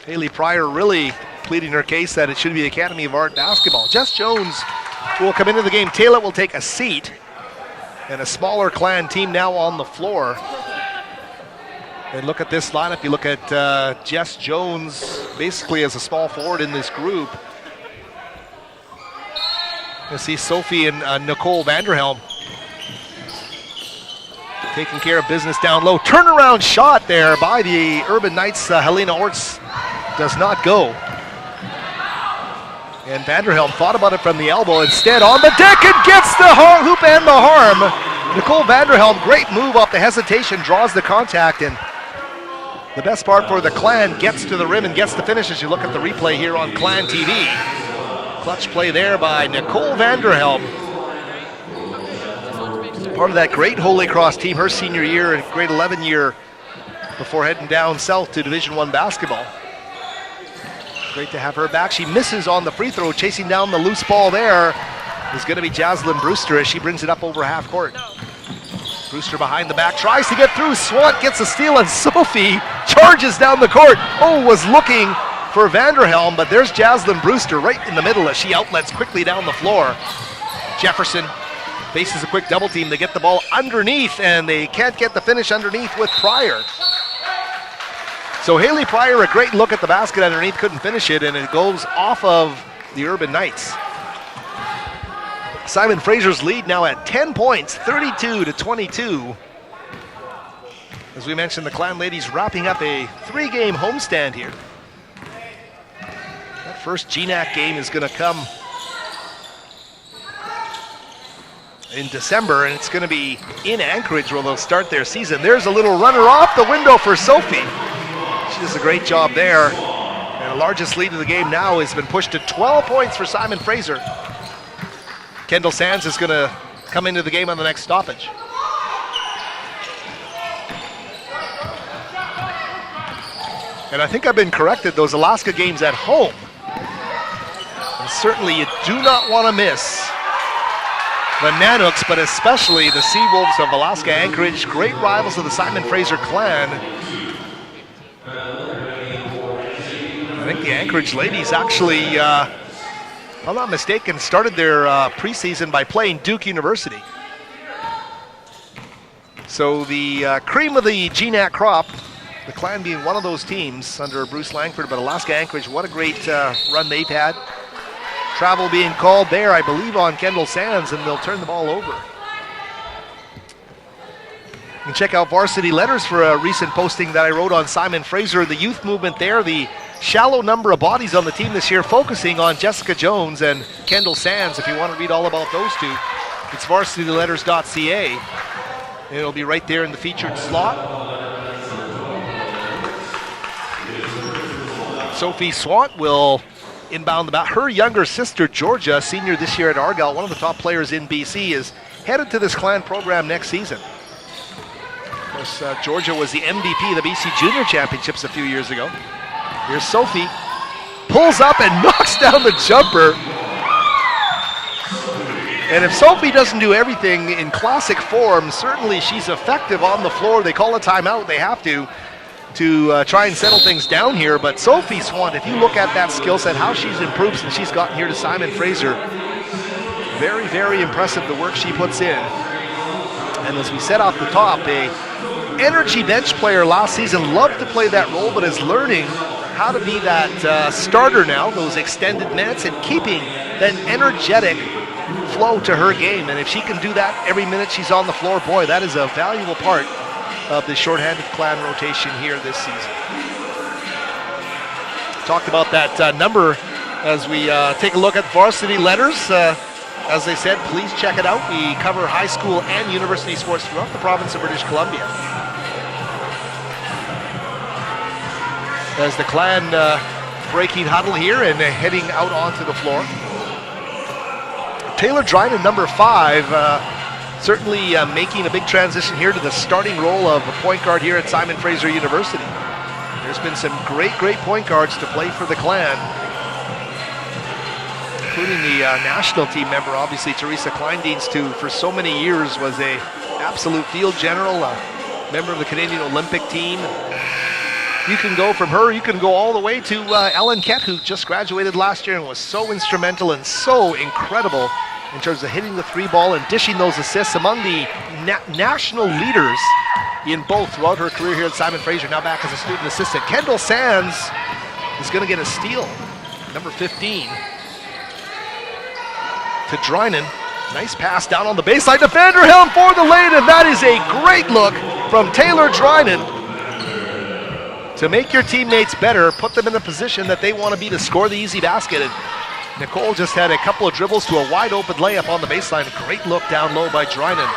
Haley Pryor really pleading her case that it should be Academy of Art basketball. Jess Jones will come into the game. Taylor will take a seat. And a smaller clan team now on the floor. And look at this lineup. You look at Jess Jones basically as a small forward in this group. You see Sophie and Nicole Vanderhelm taking care of business down low. Turnaround shot there by the Urban Knights. Helena Orts does not go. And Vanderhelm thought about it from the elbow. Instead, on the deck, and gets the hoop and the harm. Nicole Vanderhelm, great move off the hesitation, draws the contact, and the best part for the Clan, gets to the rim and gets the finish as you look at the replay here on Clan TV. Clutch play there by Nicole Vanderhelm. Part of that great Holy Cross team, her senior year and grade 11 year before heading down south to Division I basketball. Great to have her back. She misses on the free throw. Chasing down the loose ball there is going to be Jaslyn Brewster as she brings it up over half court. Brewster behind the back, tries to get through. Swant gets a steal, and Sophie charges down the court. Was looking for Vanderhelm, but there's Jaslyn Brewster right in the middle as she outlets quickly down the floor. Jefferson faces a quick double team. They get the ball underneath, and they can't get the finish underneath with Pryor. So Haley Pryor, a great look at the basket underneath, couldn't finish it, and it goes off of the Urban Knights. Simon Fraser's lead now at 10 points, 32-22. As we mentioned, the Clan ladies wrapping up a 3-game homestand here. That first GNAC game is going to come in December, and it's going to be in Anchorage where they'll start their season. There's a little runner off the window for Sophie. She does a great job there. And the largest lead of the game now has been pushed to 12 points for Simon Fraser. Kendall Sands is going to come into the game on the next stoppage. And I think I've been corrected, those Alaska games at home. And certainly you do not want to miss the Nanooks, but especially the Seawolves of Alaska Anchorage, great rivals of the Simon Fraser clan. I think the Anchorage ladies actually, if I'm not mistaken, started their preseason by playing Duke University. So the cream of the GNAC crop, the Clan being one of those teams under Bruce Langford, but Alaska Anchorage, what a great run they've had. Travel being called there, I believe, on Kendall Sands, and they'll turn the ball over. You can check out Varsity Letters for a recent posting that I wrote on Simon Fraser, the youth movement there, the shallow number of bodies on the team this year, focusing on Jessica Jones and Kendall Sands. If you want to read all about those two, it's varsityletters.ca. It'll be right there in the featured slot. Sophie Swant will inbound the bat. Her younger sister, Georgia, senior this year at Argyle, one of the top players in BC, is headed to this Clan program next season. Of course, Georgia was the MVP of the BC Junior Championships a few years ago. Here's Sophie, pulls up and knocks down the jumper. And if Sophie doesn't do everything in classic form, certainly she's effective on the floor. They call a timeout. They have to try and settle things down here. But Sophie Swan, if you look at that skill set, how she's improved since she's gotten here to Simon Fraser, very, very impressive the work she puts in. And as we said off the top, a energy bench player last season, loved to play that role, but is learning how to be that starter now, those extended minutes, and keeping that energetic flow to her game. And if she can do that every minute she's on the floor, boy, that is a valuable part of the shorthanded Clan rotation here this season. Talked about that number as we take a look at varsity letters. As I said, please check it out. We cover high school and university sports throughout the province of British Columbia. As the Clan breaking huddle here and heading out onto the floor. Taylor Dryden, number 5, certainly making a big transition here to the starting role of a point guard here at Simon Fraser University. There's been some great point guards to play for the Clan, including the national team member, obviously, Teresa Kleindienst, who for so many years was a absolute field general, a member of the Canadian Olympic team. You can go from her, you can go all the way to Ellen Kett, who just graduated last year and was so instrumental and so incredible in terms of hitting the 3 ball and dishing those assists, among the national leaders in both throughout her career here at Simon Fraser, now back as a student assistant. Kendall Sands is going to get a steal, number 15. To Dryden. Nice pass down on the baseline to Vanderhelm for the lane, and that is a great look from Taylor Dryden to make your teammates better, put them in the position that they want to be to score the easy basket. And Nicole just had a couple of dribbles to a wide open layup on the baseline. A great look down low by Dryden.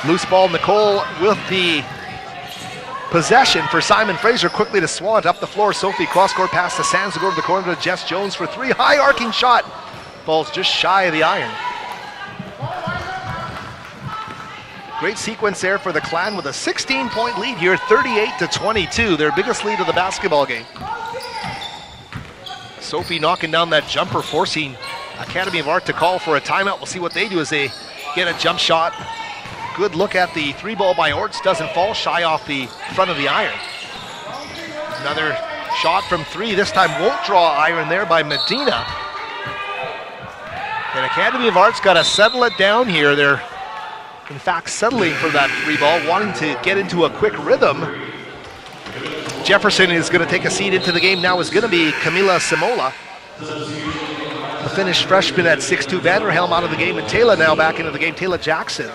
Loose ball, Nicole with the possession for Simon Fraser, quickly to Swant up the floor. Sophie cross-court pass to Sands to go to the corner to Jess Jones for 3. High arcing shot. Falls just shy of the iron. Great sequence there for the Clan with a 16-point lead here, 38-22, their biggest lead of the basketball game. Sophie knocking down that jumper, forcing Academy of Art to call for a timeout. We'll see what they do as they get a jump shot. Good look at the 3 ball by Orts, doesn't fall, shy off the front of the iron. Another shot from 3, this time won't draw iron there by Medina. And Academy of Art's got to settle it down here. They're, in fact, settling for that 3 ball, wanting to get into a quick rhythm. Jefferson is going to take a seat into the game now, is going to be Camila Simola. The Finnish freshman at 6'2", Vanderhelm out of the game, and Taylor now back into the game, Taylor Jackson.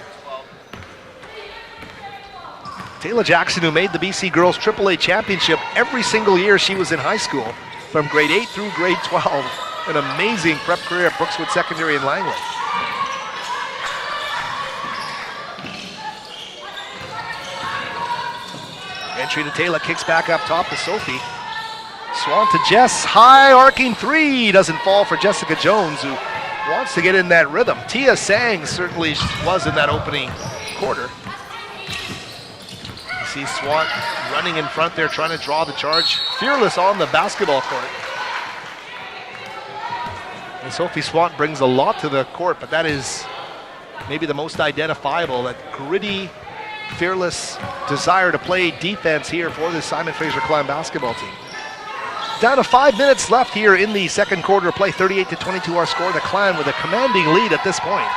Taylor Jackson, who made the BC Girls AAA Championship every single year she was in high school, from grade 8 through grade 12. An amazing prep career at Brookswood Secondary in Langley. Entry to Taylor, kicks back up top to Sophie. Swan to Jess, high arcing 3, doesn't fall for Jessica Jones, who wants to get in that rhythm. Tia Sang certainly was in that opening quarter. You see Swan running in front there, trying to draw the charge. Fearless on the basketball court. And Sophie Swant brings a lot to the court, but that is maybe the most identifiable, that gritty, fearless desire to play defense here for the Simon Fraser Clan basketball team. Down to 5 minutes left here in the second quarter of play, 38-22 our score. The Clan with a commanding lead at this point.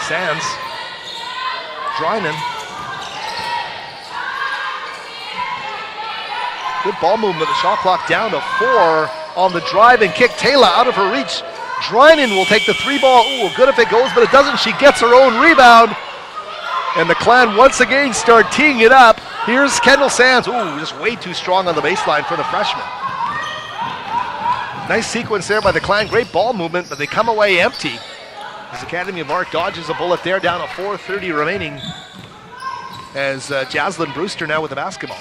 Sands, Dryden. Good ball movement, the shot clock down to 4 on the drive and kick. Taylor out of her reach. Dryden will take the 3 ball. Ooh, good if it goes, but it doesn't. She gets her own rebound. And the Clan once again start teeing it up. Here's Kendall Sands. Ooh, just way too strong on the baseline for the freshman. Nice sequence there by the Clan. Great ball movement, but they come away empty. As Academy of Art dodges a bullet there, down to 4:30 remaining. As Jaslyn Brewster now with the basketball.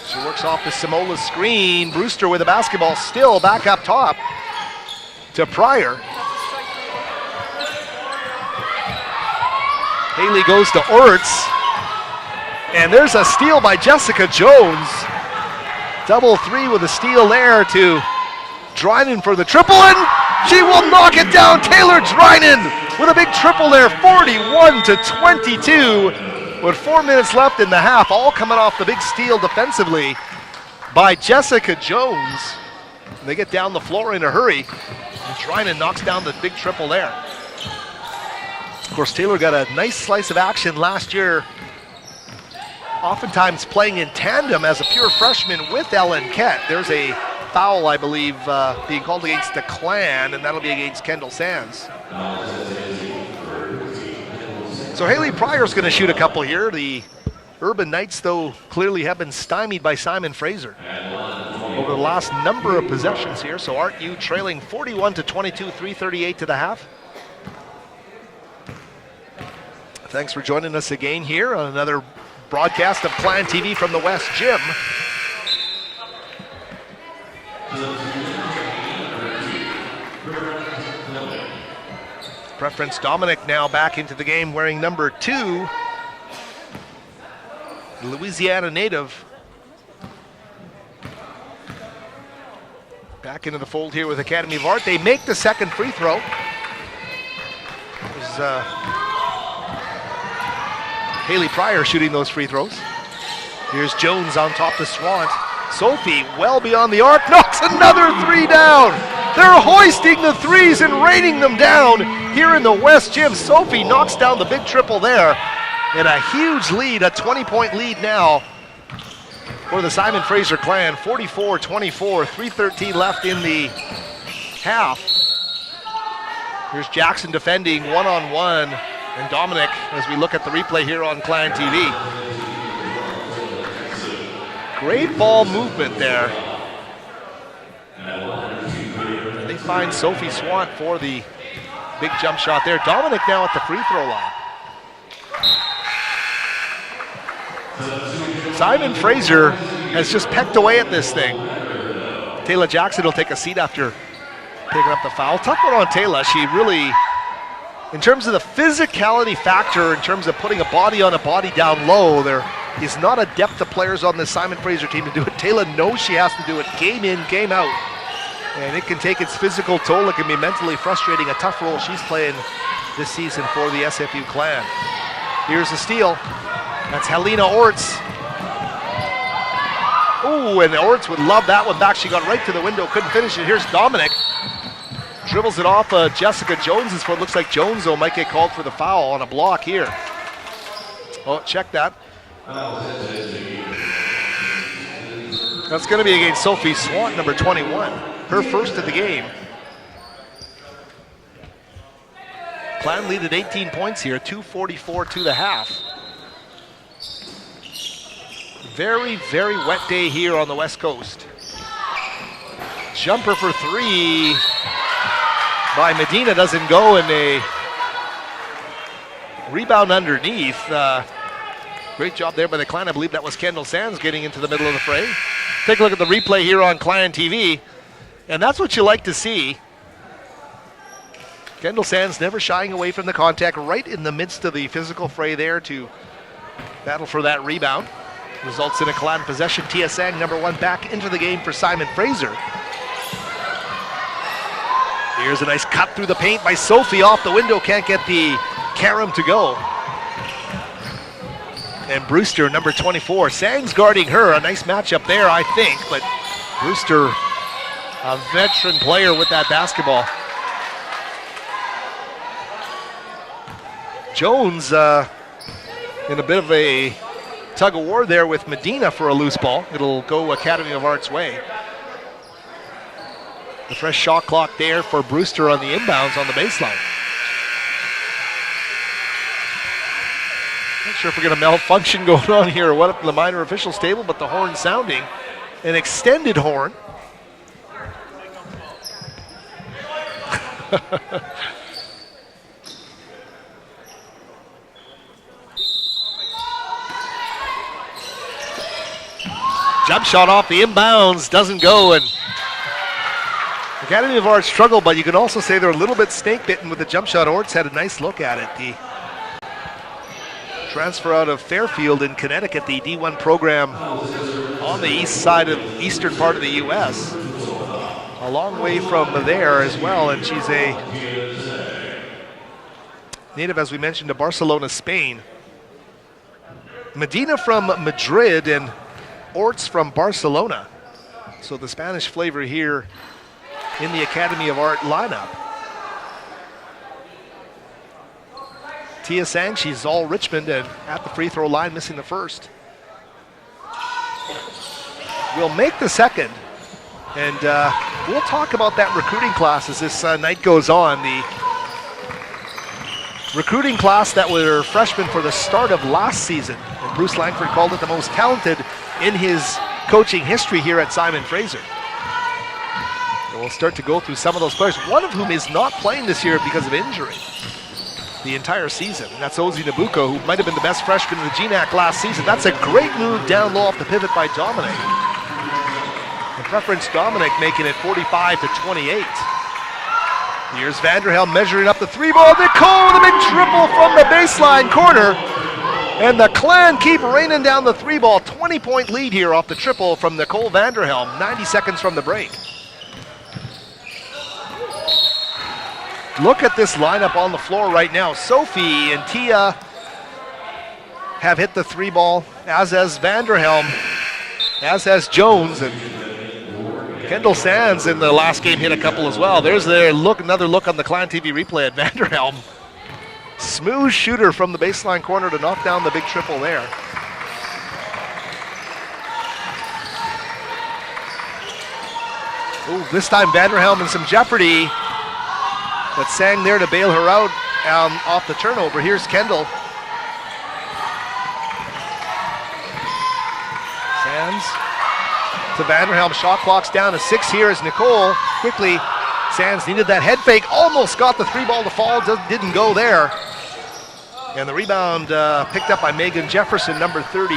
She works off the Simola's screen. Brewster with the basketball, still back up top to Pryor. Haley goes to Orts. And there's a steal by Jessica Jones. Double 3 with a steal there to Drynan for the triple, and she will knock it down. Taylor Drynan with a big triple there, 41-22, with 4 minutes left in the half, all coming off the big steal defensively by Jessica Jones. They get down the floor in a hurry, and Drynan knocks down the big triple there. Of course, Taylor got a nice slice of action last year, oftentimes playing in tandem as a pure freshman with Ellen Kett. There's a foul, I believe, being called against the Clan, and that'll be against Kendall Sands. So Haley Pryor's going to shoot a couple here. The Urban Knights, though, clearly have been stymied by Simon Fraser over the last number of possessions here. So Art U trailing 41-22, 3:38 to the half. Thanks for joining us again here on another broadcast of Clan TV from the West Gym. Preference Dominic now back into the game wearing number 2. The Louisiana native. Back into the fold here with Academy of Art. They make the second free throw. There's Haley Pryor shooting those free throws. Here's Jones on top to Swant. Sophie well beyond the arc, knocks another 3 down. They're hoisting the threes and raining them down here in the West Gym. Sophie knocks down the big triple there, and a huge lead, a 20-point lead now for the Simon Fraser Clan. 44-24, 3:13 left in the half. Here's Jackson defending one-on-one, and Dominic, as we look at the replay here on Clan TV. Great ball movement there. They find Sophie Swant for the big jump shot there. Dominic now at the free throw line. Simon Fraser has just pecked away at this thing. Taylor Jackson will take a seat after picking up the foul. Tough one on Taylor. She really, in terms of the physicality factor, in terms of putting a body on a body down low, there is not a depth of players on the Simon Fraser team to do it. Taylor knows she has to do it game in, game out. And it can take its physical toll. It can be mentally frustrating, a tough role she's playing this season for the SFU Clan. Here's the steal. That's Helena Orts. Oh, and Orts would love that one back. She got right to the window, couldn't finish it. Here's Dominic. Dribbles it off Jessica Jones's foot. Looks like Jones, though, might get called for the foul on a block here. Oh, check that. That's going to be against Sophie Swant, number 21. Her first of the game. Clan lead at 18 points here, 2:44 to the half. Very, very wet day here on the West Coast. Jumper for 3 by Medina doesn't go, and a rebound underneath. Great job there by the Clan. I believe that was Kendall Sands getting into the middle of the fray. Take a look at the replay here on Clan TV, and that's what you like to see. Kendall Sands never shying away from the contact, right in the midst of the physical fray there to battle for that rebound. Results in a Clan possession. Tia Sang, number 1, back into the game for Simon Fraser. Here's a nice cut through the paint by Sophie off the window. Can't get the carom to go. And Brewster, number 24. Sang's guarding her. A nice matchup there, I think. But Brewster, a veteran player with that basketball. Jones in a bit of a tug of war there with Medina for a loose ball. It'll go Academy of Arts' way. The fresh shot clock there for Brewster on the inbounds on the baseline. Not sure if we're going to malfunction going on here or what up in the minor officials table, but the horn sounding. An extended horn. Jump shot off the inbounds, doesn't go, and Academy of Arts struggled, but you can also say they're a little bit snake bitten with the jump shot. Orts had a nice look at it. The transfer out of Fairfield in Connecticut, the D1 program on the east side of eastern part of the U.S. A a long way from there as well, and she's a native, as we mentioned, of Barcelona, Spain. Medina from Madrid and Orts from Barcelona. So the Spanish flavor here in the Academy of Art lineup. Tia Sang, she's all Richmond and at the free throw line, missing the first. Will make the second. And we'll talk about that recruiting class as this night goes on. The recruiting class that were freshmen for the start of last season. And Bruce Langford called it the most talented in his coaching history here at Simon Fraser. And we'll start to go through some of those players, one of whom is not playing this year because of injury the entire season. And that's Ozzy Nabucco, who might have been the best freshman in the GNAC last season. That's a great move down low off the pivot by Dominic. The preference Dominic making it 45 to 28. Here's Vanderhelm measuring up the three ball. Nicole with a big triple from the baseline corner. And the Clan keep raining down the three ball. 20-point lead here off the triple from Nicole Vanderhelm. 90 seconds from the break. Look at this lineup on the floor right now. Sophie and Tia have hit the three ball, as has Vanderhelm, as has Jones, and Kendall Sands in the last game hit a couple as well. There's their look, another look on the Clan TV replay at Vanderhelm. Smooth shooter from the baseline corner to knock down the big triple there. Ooh, this time Vanderhelm in some jeopardy, but Sang there to bail her out off the turnover. Here's Kendall. Sands to Vanderhelm. Shot clock's down to 6 here as Nicole quickly. Sands needed that head fake. Almost got the three ball to fall. Didn't go there. And the rebound picked up by Megan Jefferson, number 32.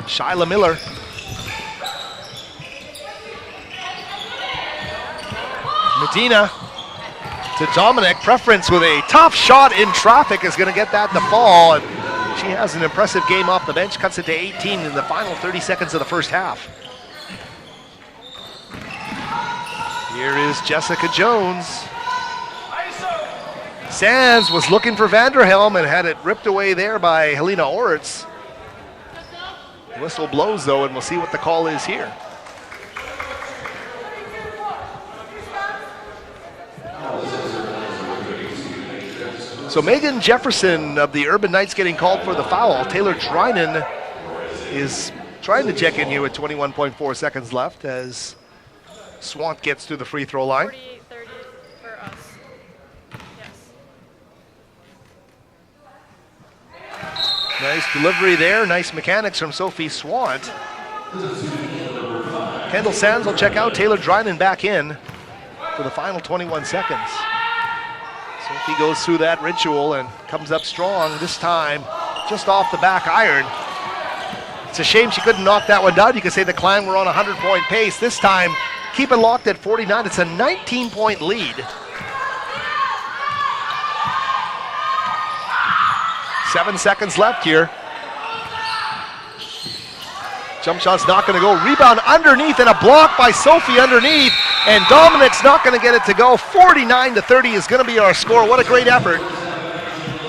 Shyla Miller. Medina to Dominic. Preference with a tough shot in traffic is going to get that to fall. And she has an impressive game off the bench. Cuts it to 18 in the final 30 seconds of the first half. Here is Jessica Jones. Sands was looking for Vanderhelm and had it ripped away there by Helena Oritz. Whistle blows though, and we'll see what the call is here. So Megan Jefferson of the Urban Knights getting called for the foul. Taylor Drynan is trying to check in here with 21.4 seconds left as Swant gets to the free throw line. 48-30 for us. Yes. Nice delivery there. Nice mechanics from Sophie Swant. Kendall Sands will check out. Taylor Drynan back in for the final 21 seconds. Sophie goes through that ritual and comes up strong, this time just off the back iron. It's a shame she couldn't knock that one down. You could say the Clan were on a 100-point pace. This time, keep it locked at 49. It's a 19-point lead. 7 seconds left here. Jump shot's not going to go. Rebound underneath and a block by Sophie underneath. And Dominic's not going to get it to go. 49-30 is going to be our score. What a great effort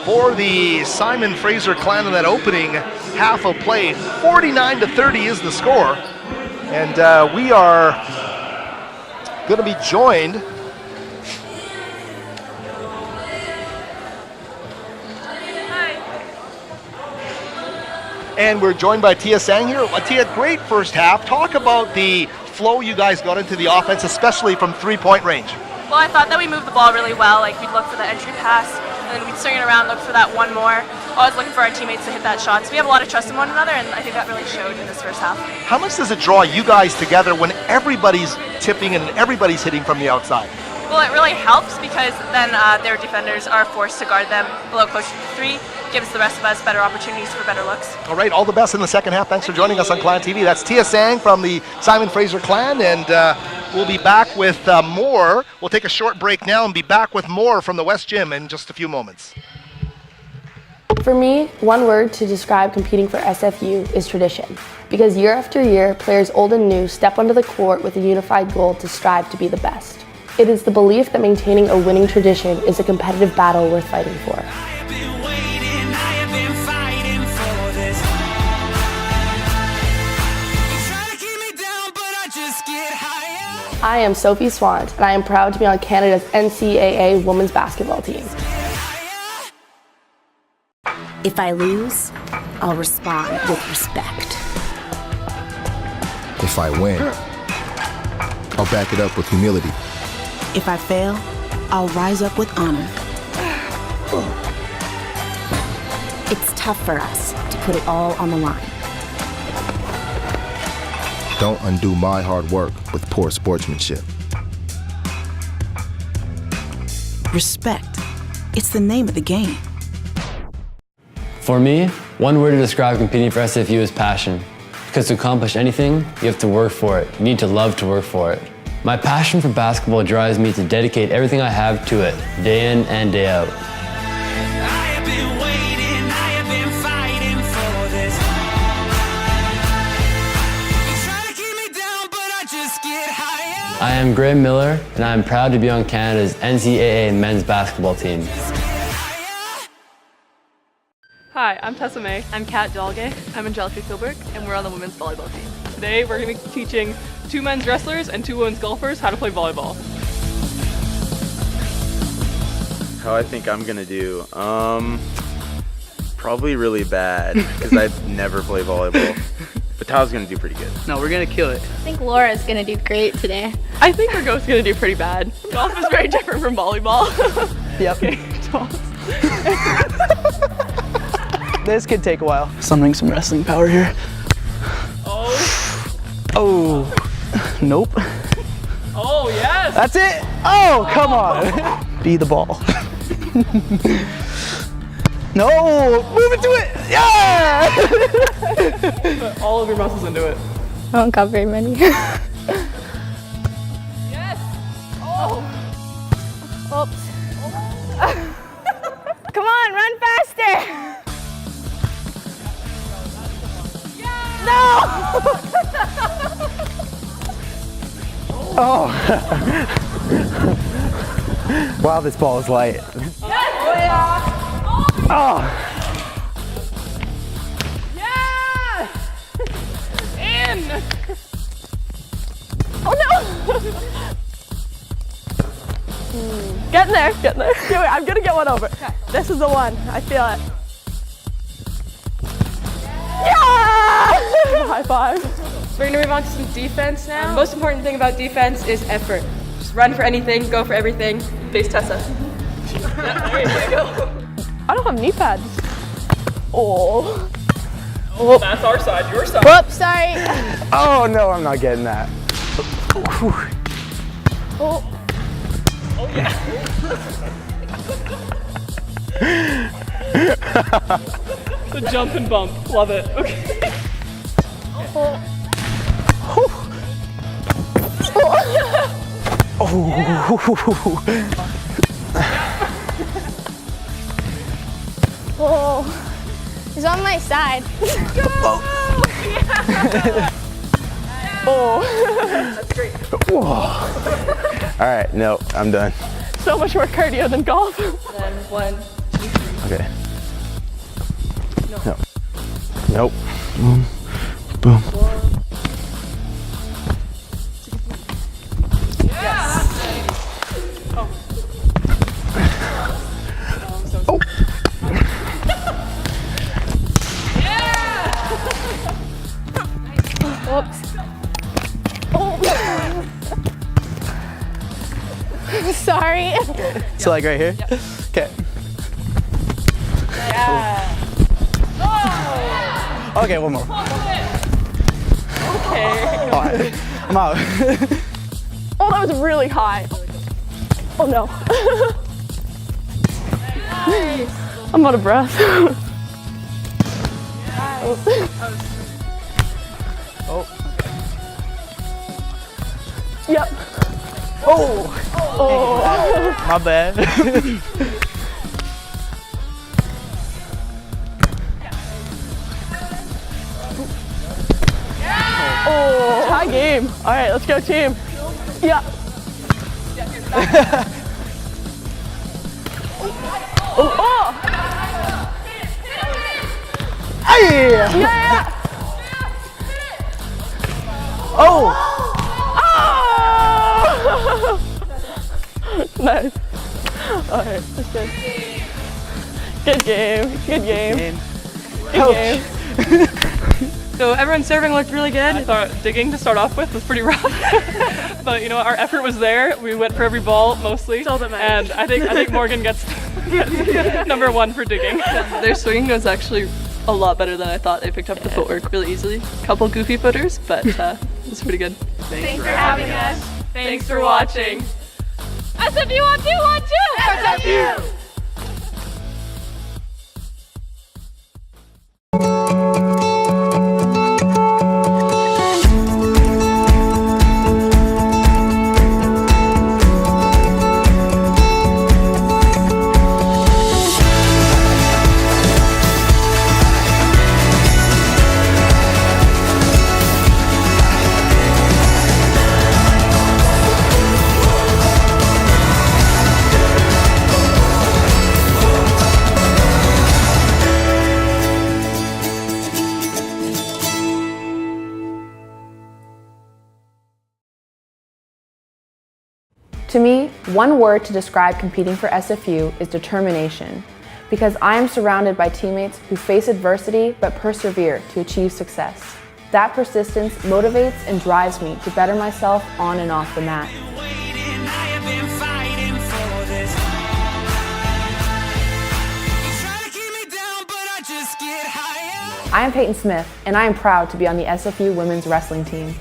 for the Simon Fraser Clan in that opening half of play. 49-30 is the score. And we are going to be joined and we're joined by Tia Sang here. Tia, great first half. Talk about the flow you guys got into the offense, especially from three-point range. Well, I thought that we moved the ball really well. Like, we'd look for the entry pass, and then we'd swing it around, look for that one more. Always looking for our teammates to hit that shot. So we have a lot of trust in one another, and I think that really showed in this first half. How much does it draw you guys together when everybody's tipping and everybody's hitting from the outside? Well, it really helps because then their defenders are forced to guard them below close to 3. Gives the rest of us better opportunities for better looks. All right, all the best in the second half. Thanks for joining us on Clan TV. That's Tia Sang from the Simon Fraser Clan, and we'll be back with more. We'll take a short break now and be back with more from the West Gym in just a few moments. For me, one word to describe competing for SFU is tradition. Because year after year, players old and new step onto the court with a unified goal to strive to be the best. It is the belief that maintaining a winning tradition is a competitive battle worth fighting for. I am Sophie Swant, and I am proud to be on Canada's NCAA women's basketball team. If I lose, I'll respond with respect. If I win, I'll back it up with humility. If I fail, I'll rise up with honor. It's tough for us to put it all on the line. Don't undo my hard work with poor sportsmanship. Respect. It's the name of the game. For me, one word to describe competing for SFU is passion. Because to accomplish anything, you have to work for it. You need to love to work for it. My passion for basketball drives me to dedicate everything I have to it, day in and day out. I am Graham Miller, and I am proud to be on Canada's NCAA men's basketball team. Hi, I'm Tessa May. I'm Kat Dalgay. I'm Angelica Kilberg, and we're on the women's volleyball team. Today, we're going to be teaching 2 men's wrestlers and 2 women's golfers how to play volleyball. How I think I'm gonna do? Probably really bad, because I've never played volleyball. But Tyler's gonna do pretty good. No, we're gonna kill it. I think Laura's gonna do great today. I think we're both going to do pretty bad. Golf is very different from volleyball. Yep. Okay, toss. This could take a while. Summoning some wrestling power here. Oh. Oh. Nope. Oh, yes. That's it. Oh, come on. Be the ball. No, move into it. Yeah. Put all of your muscles into it. I don't got very many. Yes. Oh. Oops. Come on, run faster. No! Oh. Wow, this ball is light. Oh. Yeah! In! Oh no! Getting there, getting there. Okay, wait, I'm gonna get one over. Okay. This is the one, I feel it. Yeah! High five. We're going to move on to some defense now. The most important thing about defense is effort. Just run for anything, go for everything. Face Tessa. Yeah, there you go. I don't have knee pads. Oh. Oh, that's our side, your side. Whoops, sorry. Oh no, I'm not getting that. Oh. Oh yeah. The jump and bump, love it. Okay. Oh. Oh. He's on my side. Oh. Yeah. Oh. That's great. All right, no, I'm done. So much more cardio than golf. Then 1, 2, 3. Okay. No. Nope. Boom. Boom. Yes. Oh. Oh. Yeah. Whoops. Oh. Sorry. So like right here? Yep. Okay. Yeah. Oh. Okay, one more. Okay. All right, I'm out. Oh, that was really high. Oh no. Nice. I'm out of breath. Oh. Yep. Oh. Oh. My bad. Tie game. All right, let's go team. Yeah. Oh. Hey. Yeah. Oh. Nice. All right, that's good. Good game. Good game. Good game. So everyone's serving looked really good. I thought digging to start off with was pretty rough, but you know our effort was there. We went for every ball mostly, and I think Morgan gets number one for digging. Their swinging was actually a lot better than I thought. They picked up the footwork really easily. Couple goofy footers, but it's pretty good. Thanks for having us. Thanks for watching. SFU 1 2 1 2. SFU. To me, one word to describe competing for SFU is determination, because I am surrounded by teammates who face adversity but persevere to achieve success. That persistence motivates and drives me to better myself on and off the mat. I am Peyton Smith, and I am proud to be on the SFU women's wrestling team.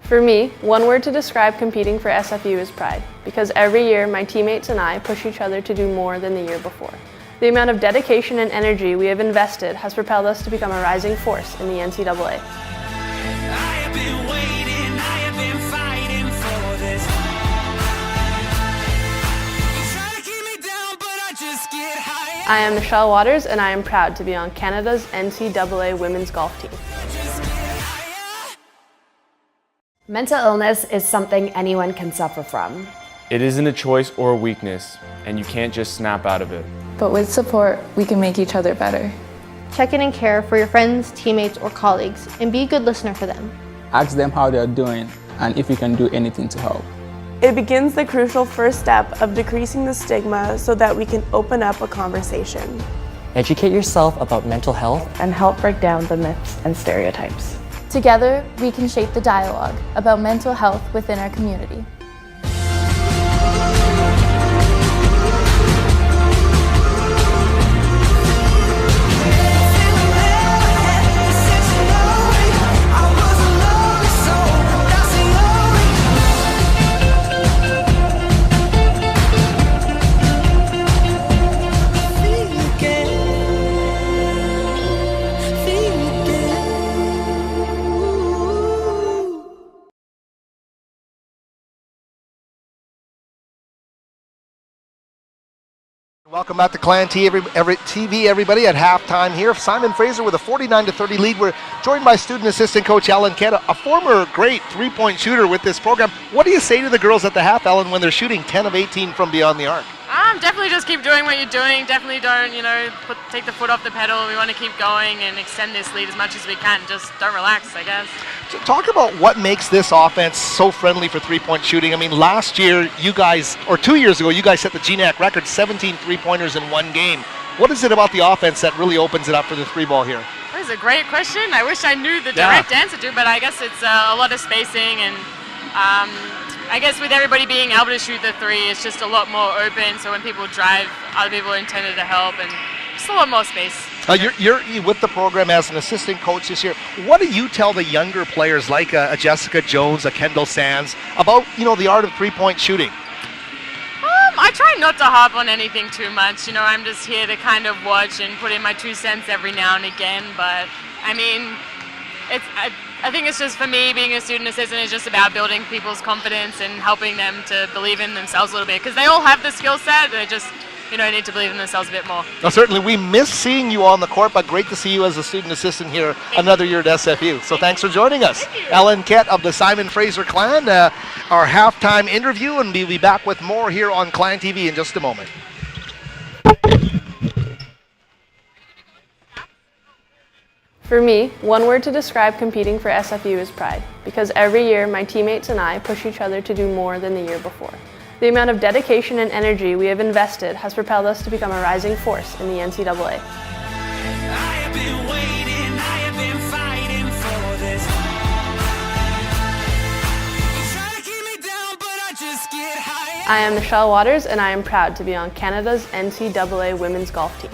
For me, one word to describe competing for SFU is pride, because every year my teammates and I push each other to do more than the year before. The amount of dedication and energy we have invested has propelled us to become a rising force in the NCAA. I am Michelle Waters, and I am proud to be on Canada's NCAA women's golf team. Mental illness is something anyone can suffer from. It isn't a choice or a weakness, and you can't just snap out of it. But with support, we can make each other better. Check in and care for your friends, teammates, or colleagues, and be a good listener for them. Ask them how they are doing and if you can do anything to help. It begins the crucial first step of decreasing the stigma so that we can open up a conversation. Educate yourself about mental health and help break down the myths and stereotypes. Together, we can shape the dialogue about mental health within our community. Welcome back to Clan TV, everybody, at halftime here. Simon Fraser with a 49-30 lead. We're joined by student assistant coach Ellen Ketta, a former great three-point shooter with this program. What do you say to the girls at the half, Ellen, when they're shooting 10 of 18 from beyond the arc? Definitely just keep doing what you're doing. Definitely don't, take the foot off the pedal. We want to keep going and extend this lead as much as we can. Just don't relax, I guess. So talk about what makes this offense so friendly for three-point shooting. I mean, last year, you guys, or 2 years ago, you guys set the GNAC record, 17 three-pointers in one game. What is it about the offense that really opens it up for the three ball here? That is a great question. I wish I knew the direct answer to, but I guess it's a lot of spacing and I guess with everybody being able to shoot the three, it's just a lot more open. So when people drive, other people are intended to help, and just a lot more space. You're with the program as an assistant coach this year. What do you tell the younger players like a Jessica Jones, a Kendall Sands about the art of three-point shooting? I try not to harp on anything too much. I'm just here to kind of watch and put in my 2 cents every now and again. But I mean, I think it's just, for me, being a student assistant is just about building people's confidence and helping them to believe in themselves a little bit, because they all have the skill set. They just need to believe in themselves a bit more. Well, certainly we miss seeing you on the court, but great to see you as a student assistant here another year at SFU. So thanks for joining us. Ellen Kett of the Simon Fraser Clan, our halftime interview, and we'll be back with more here on Clan TV in just a moment. For me, one word to describe competing for SFU is pride, because every year my teammates and I push each other to do more than the year before. The amount of dedication and energy we have invested has propelled us to become a rising force in the NCAA. I am Michelle Waters, and I am proud to be on Canada's NCAA women's golf team.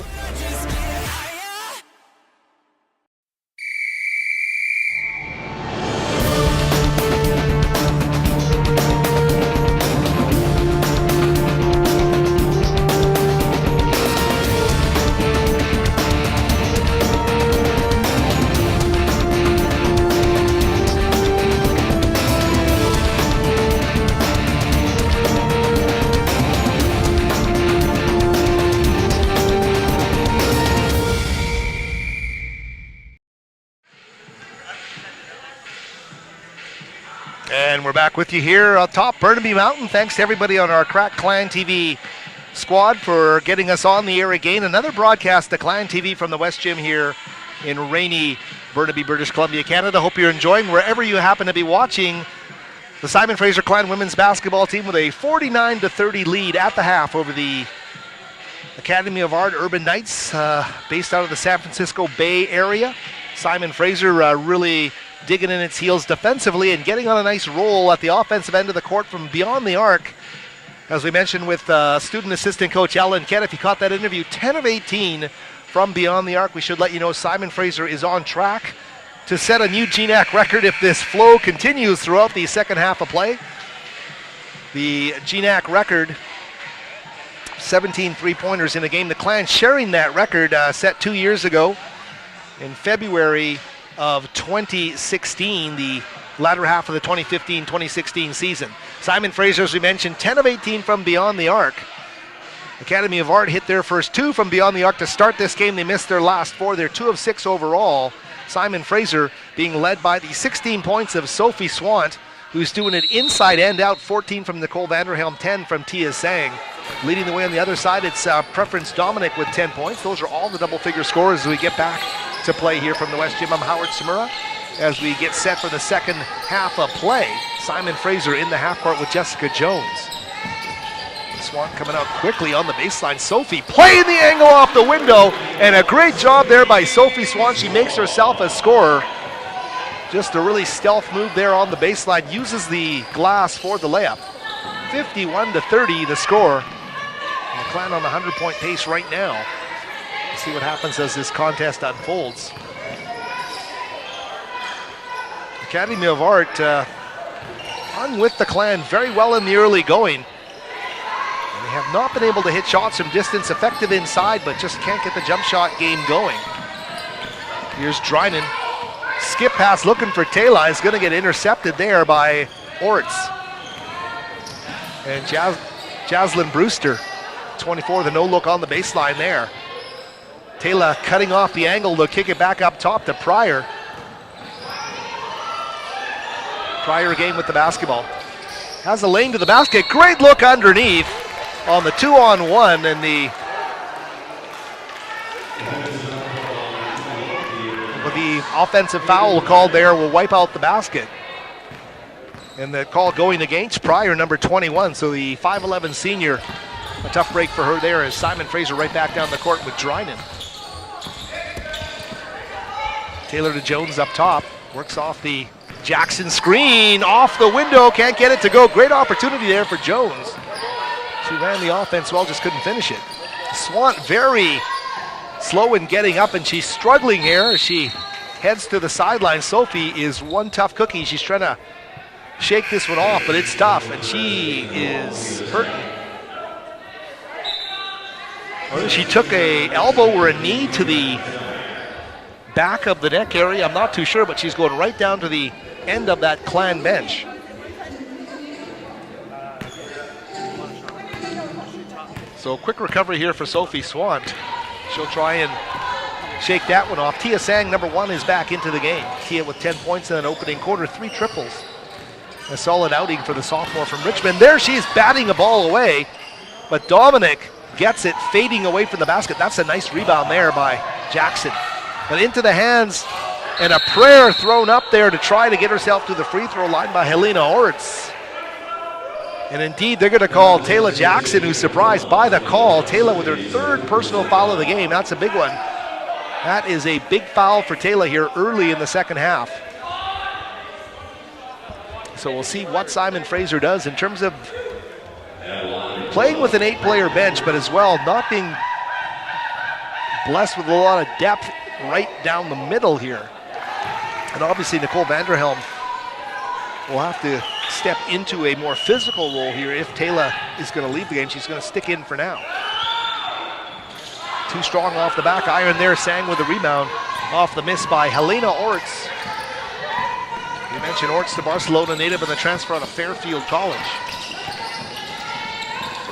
And we're back with you here atop Burnaby Mountain. Thanks to everybody on our Crack Clan TV squad for getting us on the air again. Another broadcast to Clan TV from the West Gym here in rainy Burnaby, British Columbia, Canada. Hope you're enjoying wherever you happen to be watching. The Simon Fraser Clan women's basketball team with a 49-30 lead at the half over the Academy of Art Urban Knights, based out of the San Francisco Bay Area. Simon Fraser really digging in its heels defensively and getting on a nice roll at the offensive end of the court from beyond the arc. As we mentioned with student assistant coach Ellen Kett, if you caught that interview, 10 of 18 from beyond the arc. We should let you know Simon Fraser is on track to set a new GNAC record if this flow continues throughout the second half of play. The GNAC record, 17 three-pointers in a game. The Clan sharing that record set 2 years ago in February of 2016, the latter half of the 2015-2016 season. Simon Fraser, as we mentioned, 10 of 18 from beyond the arc. Academy of Art hit their first 2 from beyond the arc to start this game. They missed their last 4. They're 2 of 6 overall. Simon Fraser being led by the 16 points of Sophie Swant, who's doing it inside and out. 14 from Nicole Vanderhelm, 10 from Tia Sang. Leading the way on the other side, it's Preference Dominic with 10 points. Those are all the double-figure scores as we get back to play here from the West Gym. I'm Howard Samura. as we get set for the second half of play. Simon Fraser in the half court with Jessica Jones. Swan coming out quickly on the baseline. Sophie playing the angle off the window, and a great job there by Sophie Swan. She makes herself a scorer. Just a really stealth move there on the baseline. Uses the glass for the layup. 51-30 the score. And the Clan on the 100-point pace right now. Let's see what happens as this contest unfolds. Academy of Art hung with the Clan very well in the early going. And they have not been able to hit shots from distance, effective inside, but just can't get the jump shot game going. Here's Drynan. Skip pass looking for Taylor, is going to get intercepted there by Orts. And Jaslyn Brewster, 24, the no look on the baseline there. Taylor cutting off the angle to kick it back up top to Pryor. Pryor again with the basketball. Has a lane to the basket. Great look underneath on the 2-on-1, and the offensive foul called there will wipe out the basket. And the call going against Pryor, number 21. So the 5'11 senior, a tough break for her there as Simon Fraser right back down the court with Drynan. Taylor to Jones up top. Works off the Jackson screen. Off the window. Can't get it to go. Great opportunity there for Jones. She ran the offense well, just couldn't finish it. Swan very slow in getting up, and she's struggling here as she heads to the sideline. Sophie is one tough cookie. She's trying to shake this one off, but it's tough, and she is hurting. Well, she took a elbow or a knee to the back of the neck area. I'm not too sure, but she's going right down to the end of that Clan bench. So quick recovery here for Sophie Swan. She'll try and shake that one off. Tia Sang, number 1, is back into the game. Tia with 10 points in an opening quarter, 3 triples. A solid outing for the sophomore from Richmond. There she's batting a ball away, but Dominic gets it, fading away from the basket. That's a nice rebound there by Jackson. But into the hands, and a prayer thrown up there to try to get herself to the free throw line by Helena Orts. And indeed, they're going to call Taylor Jackson, who's surprised by the call. Taylor with her 3rd personal foul of the game. That's a big one. That is a big foul for Taylor here early in the second half. So we'll see what Simon Fraser does in terms of playing with an 8-player bench, but as well not being blessed with a lot of depth right down the middle here. And obviously Nicole Vanderhelm will have to step into a more physical role here if Taylor is going to leave the game. She's going to stick in for now. Too strong off the back iron there. Sang with the rebound off the miss by Helena Orts. You mentioned Orts, the Barcelona native, and the transfer out of Fairfield College.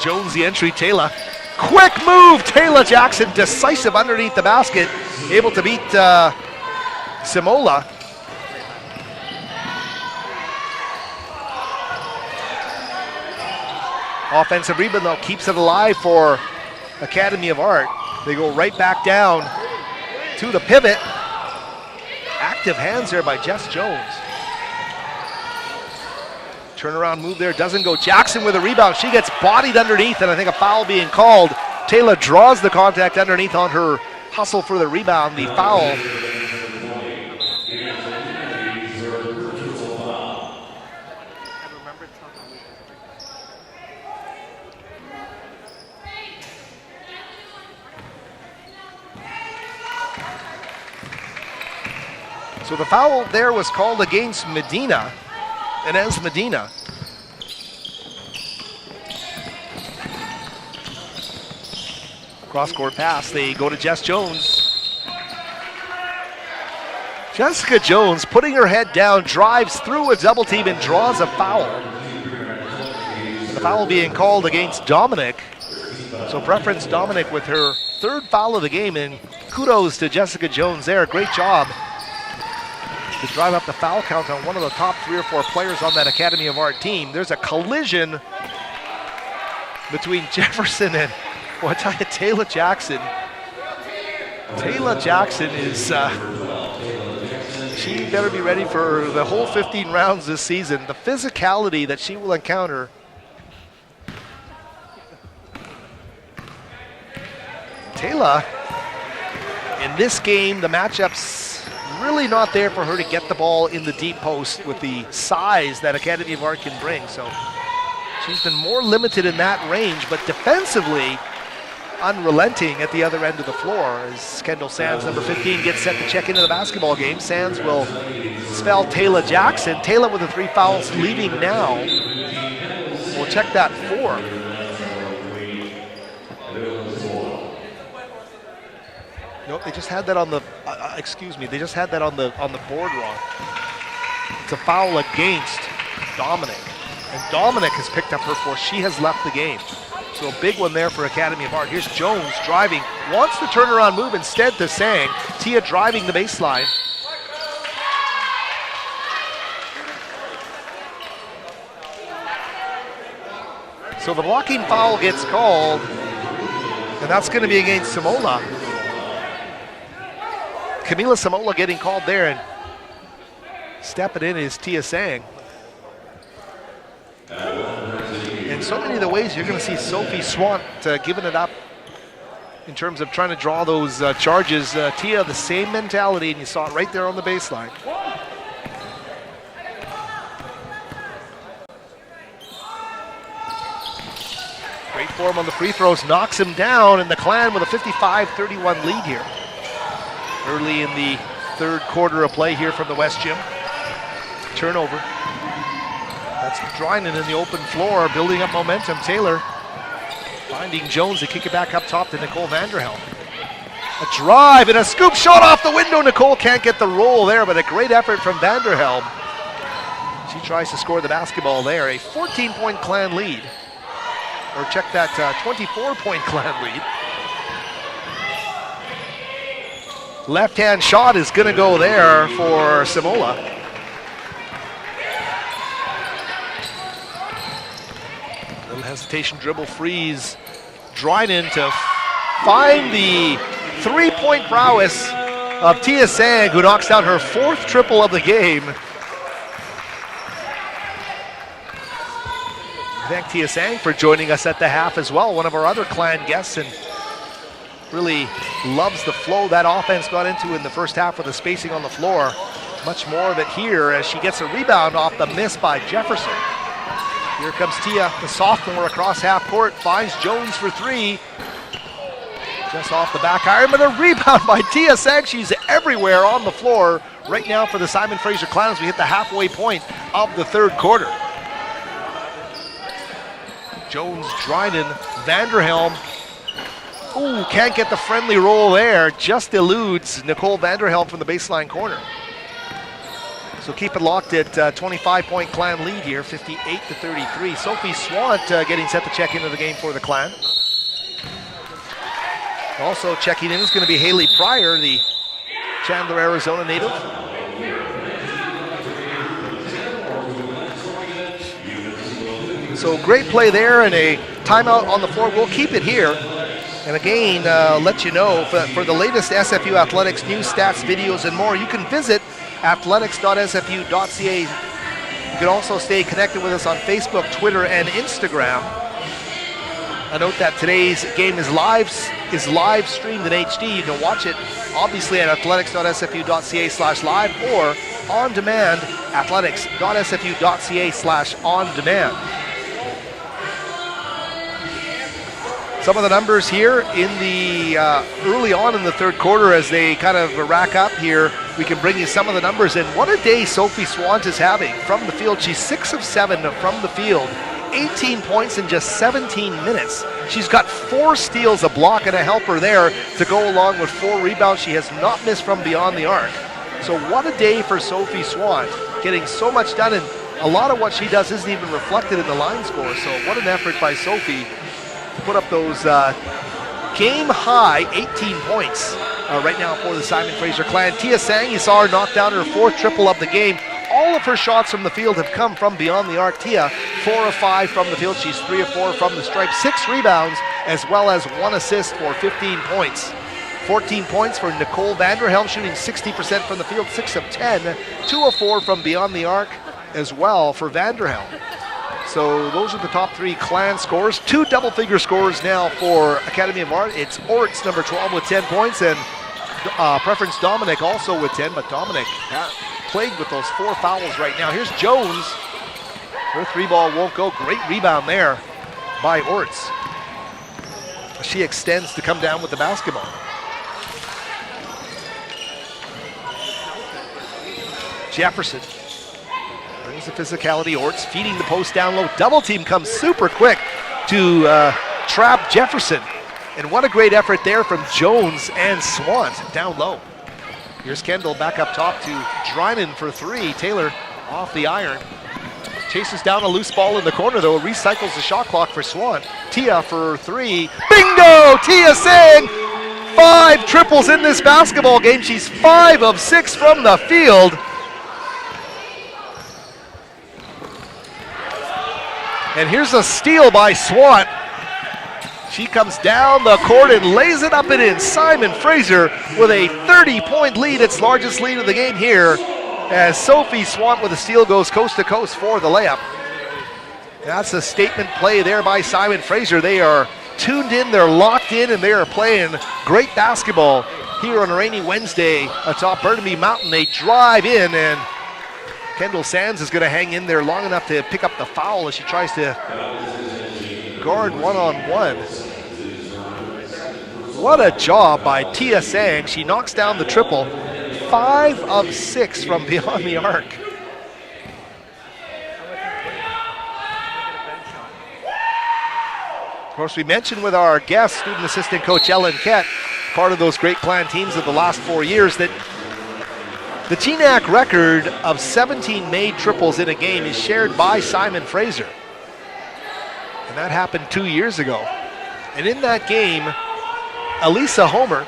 Jones the entry, Taylor. Quick move, Taylor Jackson, decisive underneath the basket. Able to beat Simola. Offensive rebound though keeps it alive for Academy of Art. They go right back down to the pivot. Active hands there by Jess Jones. Turnaround move there, doesn't go. Jackson with a rebound. She gets bodied underneath, and I think a foul being called. Taylor draws the contact underneath on her hustle for the rebound. The foul. So the foul there was called against Medina, Inez Medina. Cross-court pass, they go to Jess Jones. Jessica Jones putting her head down, drives through a double team and draws a foul. The foul being called against Dominic. So preference Dominic with her 3rd foul of the game, and kudos to Jessica Jones there. Great job to drive up the foul count on one of the top 3 or 4 players on that Academy of Art team. There's a collision between Jefferson and, well, I tell you, Taylor Jackson. Taylor Jackson is, she better be ready for the whole 15 rounds this season. The physicality that she will encounter. Taylor, in this game, the matchup's really not there for her to get the ball in the deep post with the size that Academy of Art can bring. So she's been more limited in that range, but defensively unrelenting at the other end of the floor as Kendall Sands, number 15, gets set to check into the basketball game. Sands will spell Taylor Jackson. Taylor with the 3 fouls leaving now. We'll check that 4. Nope, they just had that on the, they just had that on the board wrong. It's a foul against Dominic. And Dominic has picked up her 4. She has left the game. So a big one there for Academy of Art. Here's Jones driving, wants the turnaround move instead to Sang. Tia driving the baseline. So the blocking foul gets called, and that's going to be against Samola. Camila Samola getting called there, and stepping in is Tia Sang. In so many of the ways, you're going to see Sophie Swant giving it up in terms of trying to draw those charges. Tia, the same mentality, and you saw it right there on the baseline. Great form on the free throws, knocks him down, and the Clan with a 55-31 lead here. Early in the third quarter of play here from the West Gym. Turnover. That's Drynan in the open floor, building up momentum. Taylor finding Jones to kick it back up top to Nicole Vanderhelm. A drive and a scoop shot off the window. Nicole can't get the roll there, but a great effort from Vanderhelm. She tries to score the basketball there. A 14-point Clan lead. Or check that 24-point Clan lead. Left-hand shot is going to go there for Samola. Little hesitation, dribble, freeze. Drynan to find the three-point prowess of Tia Sang, who knocks down her 4th triple of the game. Thank Tia Sang for joining us at the half as well, one of our other Clan guests, and really loves the flow that offense got into in the first half with the spacing on the floor. Much more of it here as she gets a rebound off the miss by Jefferson. Here comes Tia, the sophomore, across half court, finds Jones for 3. Just off the back iron, but a rebound by Tia Sang. She's everywhere on the floor right now for the Simon Fraser Clan as we hit the halfway point of the third quarter. Jones, Drynan, Vanderhelm. Ooh, can't get the friendly roll there. Just eludes Nicole Vanderhelm from the baseline corner. So keep it locked at 25-point Clan lead here, 58-33. Sophie Swant getting set to check into the game for the Clan. Also checking in is going to be Haley Pryor, the Chandler, Arizona native. So great play there and a timeout on the floor. We'll keep it here. And again, let you know, for the latest SFU athletics news, stats, videos, and more, you can visit athletics.sfu.ca. You can also stay connected with us on Facebook, Twitter, and Instagram. A note that today's game is live streamed in HD. You can watch it, obviously, at athletics.sfu.ca/live or on demand, athletics.sfu.ca/on-demand. Some of the numbers here in the early on in the third quarter as they kind of rack up here. We can bring you some of the numbers. And what a day Sophie Swant is having from the field. She's 6 of 7 from the field. 18 points in just 17 minutes. She's got 4 steals, a block, and a helper there to go along with 4 rebounds. She has not missed from beyond the arc. So what a day for Sophie Swant, getting so much done, and a lot of what she does isn't even reflected in the line score. So what an effort by Sophie to put up those game-high 18 points right now for the Simon Fraser Clan. Tia Sang, you saw her knock down her 4th triple of the game. All of her shots from the field have come from beyond the arc. Tia, 4 of 5 from the field. She's 3 of 4 from the stripe. 6 rebounds, as well as 1 assist for 15 points 14 points for Nicole Vanderhelm, shooting 60% from the field, 6 of 10. 2 of 4 from beyond the arc as well for Vanderhelm. So those are the top 3 Clan scores. 2 double-figure scores now for Academy of Art. It's Orts, number 12, with 10 points, and Preference Dominic also with 10, but Dominic plagued with those 4 fouls right now. Here's Jones. Her 3-ball won't go. Great rebound there by Orts. She extends to come down with the basketball. Jefferson brings the physicality. Orts feeding the post down low. Double team comes super quick to trap Jefferson. And what a great effort there from Jones and Swant down low. Here's Kendall back up top to Drynan for 3. Taylor off the iron. Chases down a loose ball in the corner though. Recycles the shot clock for Swan. Tia for 3. Bingo! Tia Sang! 5 triples in this basketball game. She's 5 of 6 from the field. And here's a steal by Swan. She comes down the court and lays it up and in. Simon Fraser with a 30-point lead, its largest lead of the game here, as Sophie Swant with a steal goes coast to coast for the layup. That's a statement play there by Simon Fraser. They are tuned in, they're locked in, and they are playing great basketball here on a rainy Wednesday atop Burnaby Mountain. They drive in, and Kendall Sands is going to hang in there long enough to pick up the foul as she tries to guard one-on-one. What a job by Tia Sang. She knocks down the triple. 5 of 6 from beyond the arc. Of course, we mentioned with our guest, student assistant coach Ellen Kett, part of those great Clan teams of the last 4 years, that the GNAC record of 17 made triples in a game is shared by Simon Fraser. And that happened 2 years ago. And in that game, Elisa Homer,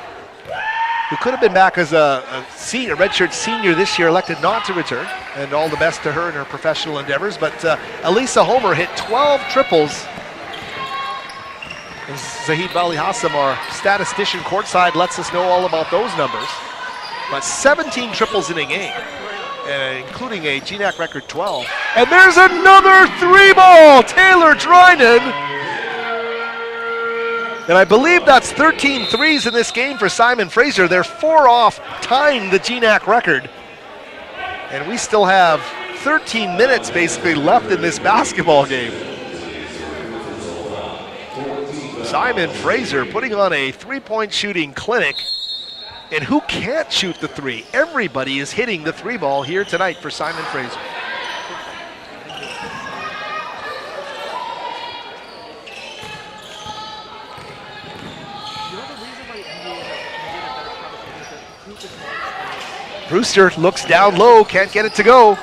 who could have been back as a redshirt senior this year, elected not to return, and all the best to her in her professional endeavors. But Elisa Homer hit 12 triples. And Zahid Bali Hassam, our statistician courtside, lets us know all about those numbers. But 17 triples in a game, including a GNAC record 12. And there's another 3-ball, Taylor Drynan. And I believe that's 13 threes in this game for Simon Fraser. They're 4 off, tying the GNAC record. And we still have 13 minutes basically left in this basketball game. Simon Fraser putting on a 3-point shooting clinic. And who can't shoot the 3? Everybody is hitting the 3-ball here tonight for Simon Fraser. Brewster looks down low, can't get it to go.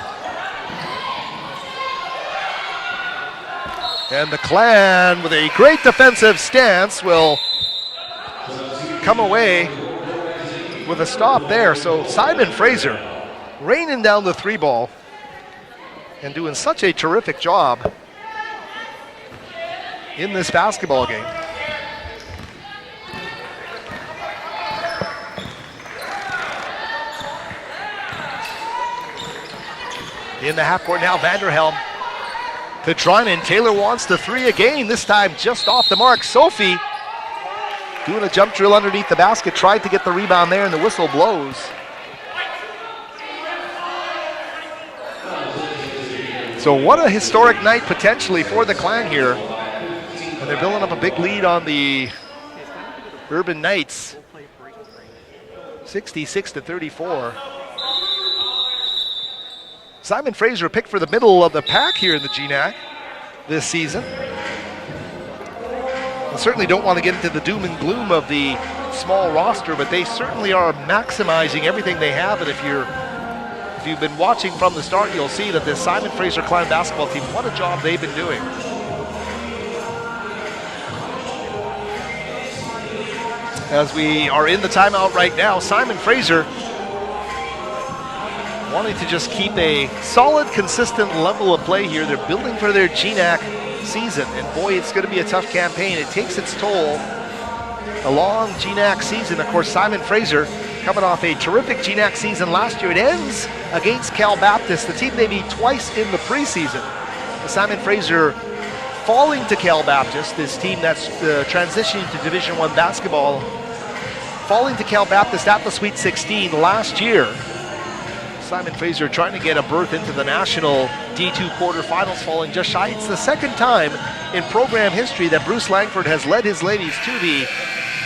And the Clan, with a great defensive stance, will come away with a stop there. So Simon Fraser raining down the 3-ball and doing such a terrific job in this basketball game. In the half court now, Vanderhelm to Drynan. Taylor wants the 3 again, this time just off the mark. Sophie doing a jump drill underneath the basket, tried to get the rebound there, and the whistle blows. So what a historic night potentially for the Clan here. And they're building up a big lead on the Urban Knights. 66-34. Simon Fraser picked for the middle of the pack here in the GNAC this season. I certainly don't want to get into the doom and gloom of the small roster, but they certainly are maximizing everything they have. And if you've been watching from the start, you'll see that this Simon Fraser Clan basketball team, what a job they've been doing. As we are in the timeout right now, Simon Fraser wanting to just keep a solid, consistent level of play here. They're building for their GNAC season, and boy, it's going to be a tough campaign. It takes its toll a long GNAC season. Of course, Simon Fraser coming off a terrific GNAC season last year. It ends against Cal Baptist, the team they beat twice in the preseason. Simon Fraser falling to Cal Baptist, this team that's transitioning to Division I basketball, falling to Cal Baptist at the Sweet 16 last year. Simon Fraser trying to get a berth into the national D2 quarterfinals, falling just shy. It's the second time in program history that Bruce Langford has led his ladies to the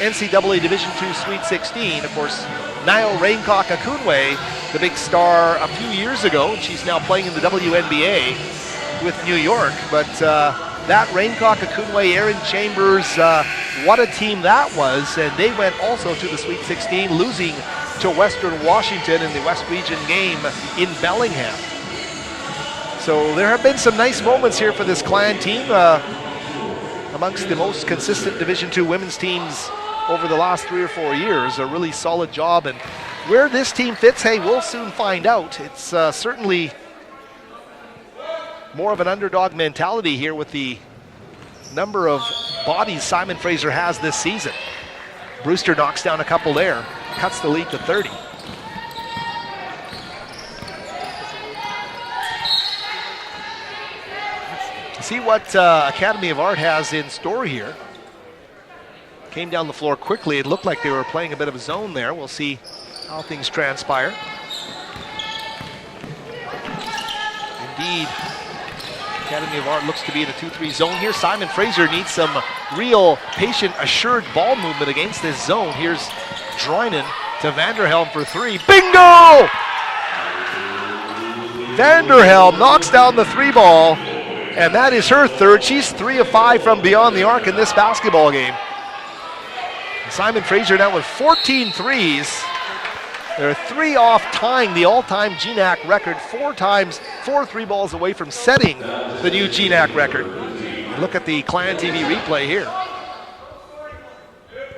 NCAA Division II Sweet 16. Of course, Nayo Raincock Akunwe, the big star a few years ago. She's now playing in the WNBA with New York. But that Raincock Akunwe, Aaron Chambers, what a team that was. And they went also to the Sweet 16, losing to Western Washington in the West Region game in Bellingham. So there have been some nice moments here for this Clan team, amongst the most consistent Division II women's teams over the last 3 or 4 years. A really solid job, and where this team fits, hey, we'll soon find out. It's certainly more of an underdog mentality here with the number of bodies Simon Fraser has this season. Brewster knocks down a couple there, cuts the lead to 30. See what Academy of Art has in store here. Came down the floor quickly. It looked like they were playing a bit of a zone there. We'll see how things transpire. Indeed, Academy of Art looks to be in a 2-3 zone here. Simon Fraser needs some real patient, assured ball movement against this zone. Here's Droinen to Vanderhelm for 3. Bingo! Vanderhelm knocks down the 3 ball, and that is her third. She's 3 of 5 from beyond the arc in this basketball game. Simon Fraser now with 14 threes. They're 3 off tying the all-time GNAC record, 4 3 balls away from setting the new GNAC record. Look at the Clan TV replay here.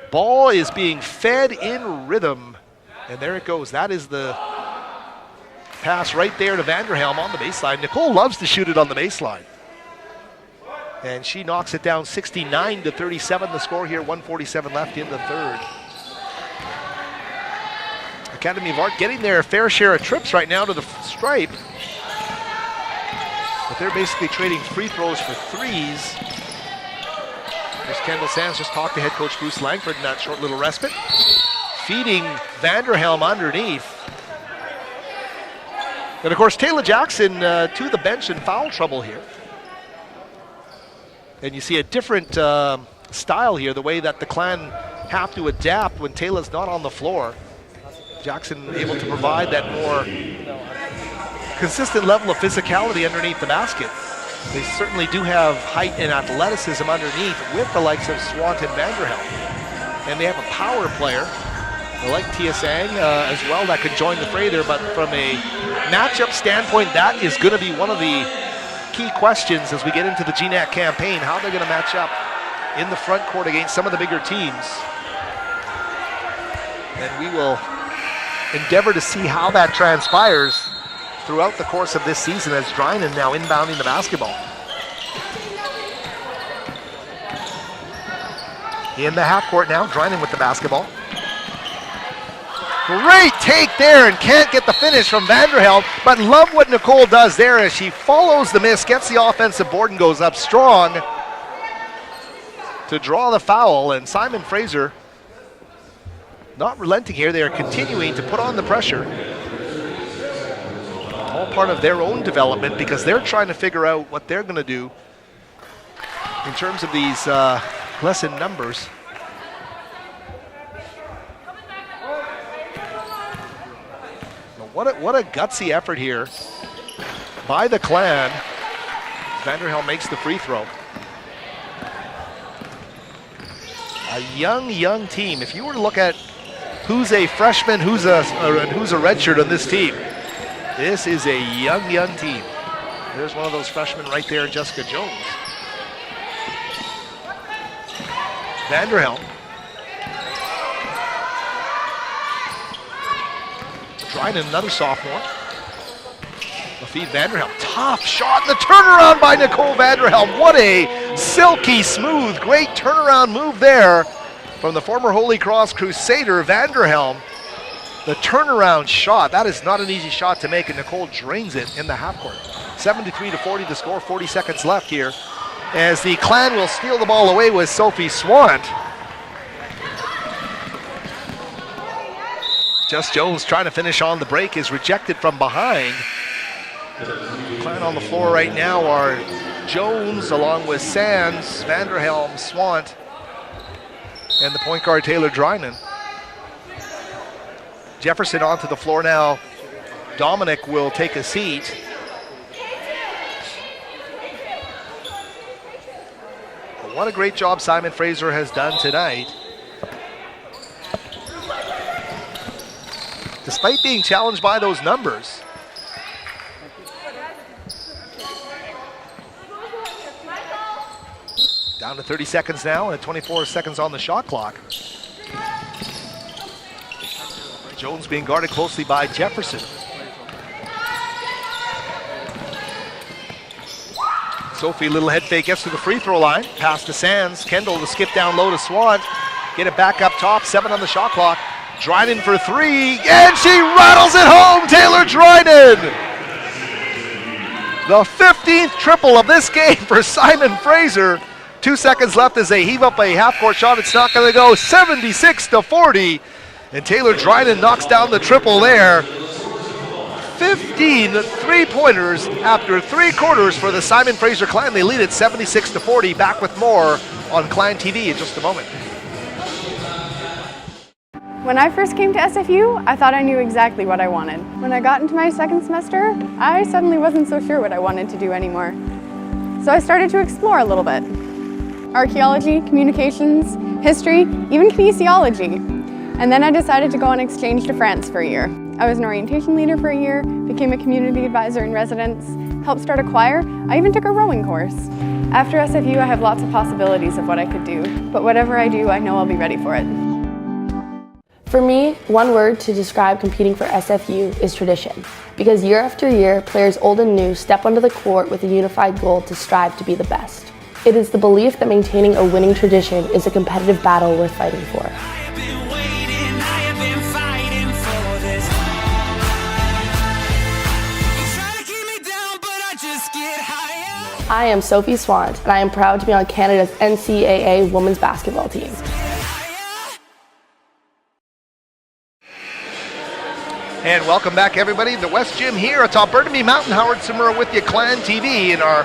Ball is being fed in rhythm, and there it goes. That is the pass right there to Vanderhelm on the baseline. Nicole loves to shoot it on the baseline, and she knocks it down 69-37. The score here, 1:47 left in the third. Academy of Art getting their fair share of trips right now to the stripe, but they're basically trading free throws for threes. There's Kendall Sands just talked to head coach Bruce Langford in that short little respite, feeding Vanderhelm underneath. And of course, Taylor Jackson to the bench in foul trouble here. And you see a different style here, the way that the Clan have to adapt when Taylor's not on the floor. Jackson able to provide that more consistent level of physicality underneath the basket. They certainly do have height and athleticism underneath with the likes of Swanton Vanderhelm. And they have a power player, like Tia Sang as well, that could join the fray there. But from a matchup standpoint, that is going to be one of the key questions as we get into the GNAC campaign, how they're going to match up in the front court against some of the bigger teams. And we will endeavor to see how that transpires throughout the course of this season as Droinen now inbounding the basketball. In the half court now, Droinen with the basketball. Great take there, and can't get the finish from Vanderhelm, but love what Nicole does there as she follows the miss, gets the offensive board, and goes up strong to draw the foul. And Simon Fraser not relenting here. They are continuing to put on the pressure. All part of their own development, because they're trying to figure out what they're going to do in terms of these lesson numbers. What a gutsy effort here by the Clan. Vanderhelm makes the free throw. A young team. If you were to look at who's a freshman, who's a redshirt on this team, this is a young team. There's one of those freshmen right there, Jessica Jones. Vanderhelm. Droinen, another sophomore. The feed Vanderhelm. Tough shot, and the turnaround by Nicole Vanderhelm. What a silky smooth, great turnaround move there from the former Holy Cross Crusader, Vanderhelm. The turnaround shot, that is not an easy shot to make, and Nicole drains it in the half court. 73-40 the score, 40 seconds left here, as the Clan will steal the ball away with Sophie Swant. Jess Jones trying to finish on the break is rejected from behind. Clan on the floor right now are Jones along with Sands, Vanderhelm, Swant, and the point guard Taylor Drynan. Jefferson onto the floor now. Dominic will take a seat. But what a great job Simon Fraser has done tonight. Despite being challenged by those numbers. Down to 30 seconds now and 24 seconds on the shot clock. Jones being guarded closely by Jefferson. Sophie, little head fake, gets to the free throw line. Pass to Sands. Kendall to skip down low to Swant. Get it back up top. 7 on the shot clock. Dryden for 3, and she rattles it home. Taylor Dryden. The 15th triple of this game for Simon Fraser. 2 seconds left as they heave up a half-court shot. It's not going to go. 76-40. And Taylor Dryden knocks down the triple there. 15 three-pointers after 3 quarters for the Simon Fraser Clan. They lead it 76-40. Back with more on Clan TV in just a moment. When I first came to SFU, I thought I knew exactly what I wanted. When I got into my second semester, I suddenly wasn't so sure what I wanted to do anymore. So I started to explore a little bit. Archaeology, communications, history, even kinesiology. And then I decided to go on exchange to France for a year. I was an orientation leader for a year, became a community advisor in residence, helped start a choir, I even took a rowing course. After SFU, I have lots of possibilities of what I could do, but whatever I do, I know I'll be ready for it. For me, one word to describe competing for SFU is tradition. Because year after year, players old and new step onto the court with a unified goal to strive to be the best. It is the belief that maintaining a winning tradition is a competitive battle worth fighting for. I am Sophie Swant, and I am proud to be on Canada's NCAA women's basketball team. And welcome back, everybody. The West Gym here atop Burnaby Mountain. Howard Samura with you, Clan TV, and our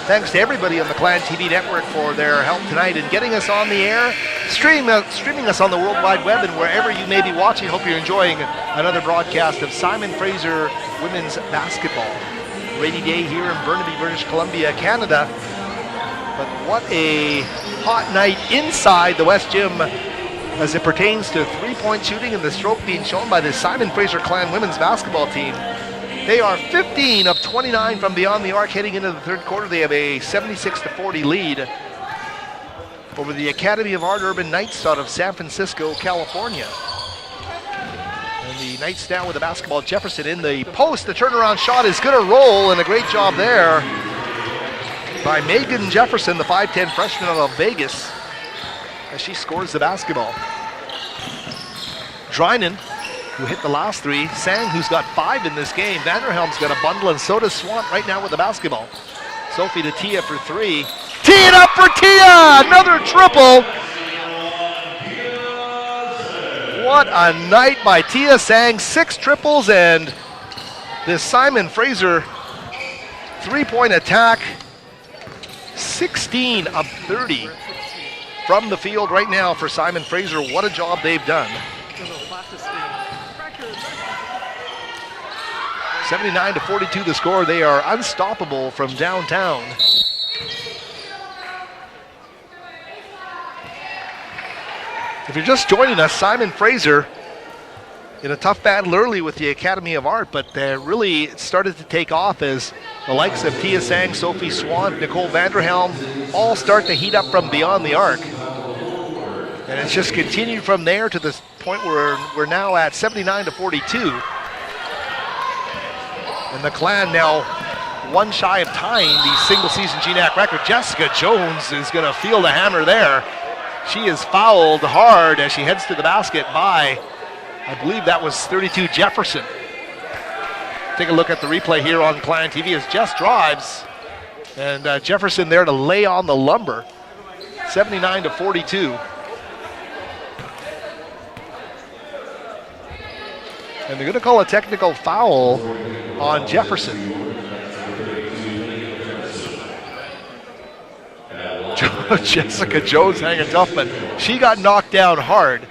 thanks to everybody on the Clan TV network for their help tonight in getting us on the air, streaming us on the World Wide Web, and wherever you may be watching. Hope you're enjoying another broadcast of Simon Fraser women's basketball. Rainy day here in Burnaby, British Columbia, Canada. But what a hot night inside the West Gym as it pertains to three-point shooting and the stroke being shown by the Simon Fraser Clan women's basketball team. They are 15 of 29 from beyond the arc heading into the third quarter. They have a 76-40 lead over the Academy of Art Urban Knights out of San Francisco, California. And the Knights down with the basketball. Jefferson in the post. The turnaround shot is going to roll, and a great job there by Megan Jefferson, the 5'10 freshman out of Vegas, as she scores the basketball. Drynan, who hit the last 3. Sang, who's got 5 in this game. Vanderhelm's got a bundle, and so does Swant right now with the basketball. Sophie to Tia for 3. Tee it up for Tia! Another triple! What a night by Tia Sang. 6 triples, and this Simon Fraser three-point attack, 16 of 30 from the field right now for Simon Fraser. What a job they've done. 79-42 the score. They are unstoppable from downtown. If you're just joining us, Simon Fraser in a tough battle early with the Academy of Art, but really it started to take off as the likes of Tia Sang, Sophie Swant, Nicole Vanderhelm all start to heat up from beyond the arc. And it's just continued from there to the point where we're now at 79-42. And the Clan now one shy of tying the single-season GNAC record. Jessica Jones is going to feel the hammer there. She is fouled hard as she heads to the basket by, I believe that was 32 Jefferson. Take a look at the replay here on Clan TV as Jess drives. And Jefferson there to lay on the lumber. 79-42. And they're going to call a technical foul on Jefferson. Jessica Jones hanging tough, but she got knocked down hard.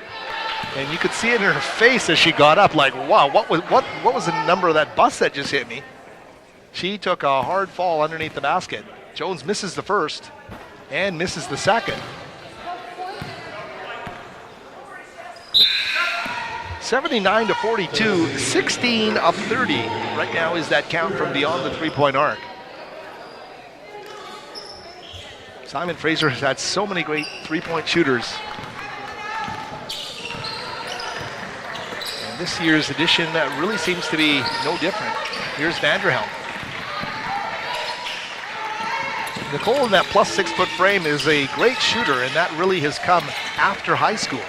And you could see it in her face as she got up, like, wow, what was the number of that bus that just hit me? She took a hard fall underneath the basket. Jones misses the first and misses the second. 79-42, 16 of 30. Right now is that count from beyond the three-point arc. Simon Fraser has had so many great three-point shooters. And this year's edition really seems to be no different. Here's Vanderhelm. Nicole in that plus 6 foot frame is a great shooter, and that really has come after high school.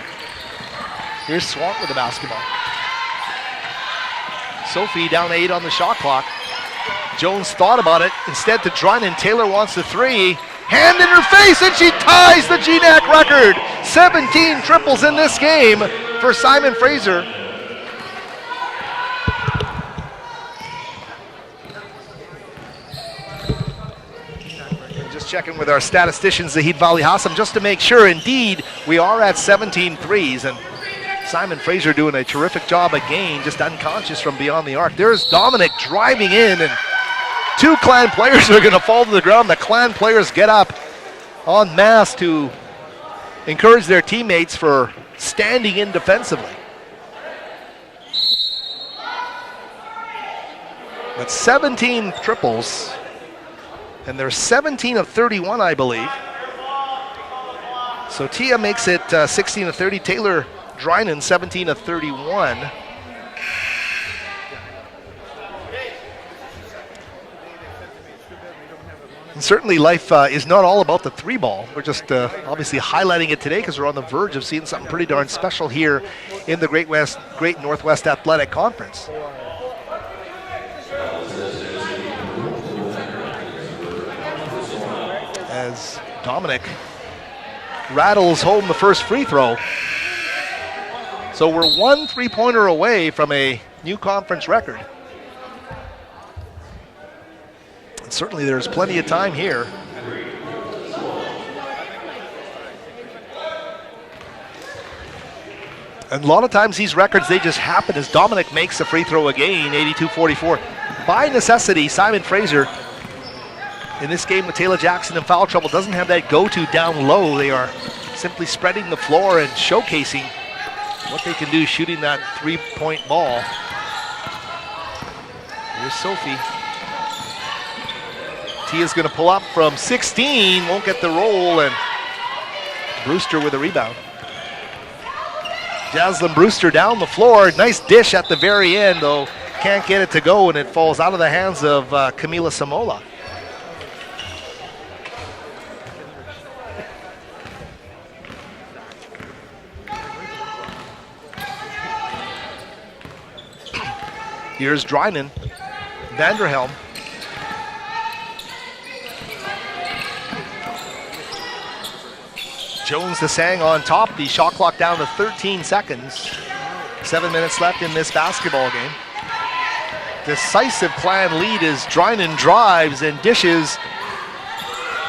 Here's Swamp with the basketball. Sophie down 8 on the shot clock. Jones thought about it. Instead to Drynan, Taylor wants the three. Hand in her face, and she ties the GNAC record. 17 triples in this game for Simon Fraser. Just checking with our statistician, Zahid Vali Hassam, just to make sure, indeed, we are at 17 threes. And Simon Fraser doing a terrific job again, just unconscious from beyond the arc. There's Dominic driving in, and 2 Clan players are going to fall to the ground. The Clan players get up en masse to encourage their teammates for standing in defensively. But 17 triples, and they're 17 of 31, I believe. So Tia makes it 16 of 30. Taylor Drynan, 17 of 31. And certainly life is not all about the three ball. We're just obviously highlighting it today because we're on the verge of seeing something pretty darn special here in the Great Northwest Athletic Conference. As Dominic rattles home the first free throw. So we're 1 3-pointer away from a new conference record. And certainly there's plenty of time here. And a lot of times these records, they just happen as Dominic makes a free throw again, 82-44. By necessity, Simon Fraser in this game with Taylor Jackson in foul trouble doesn't have that go-to down low. They are simply spreading the floor and showcasing what they can do shooting that three-point ball. Here's Sophie. Tia's going to pull up from 16, won't get the roll, and Brewster with a rebound. Jaslyn Brewster down the floor. Nice dish at the very end, though can't get it to go, and it falls out of the hands of Camila Samola. Here's Drynan, Vanderhelm. Jones to Sang on top. The shot clock down to 13 seconds. 7 minutes left in this basketball game. Decisive Clan lead as Drynan drives and dishes.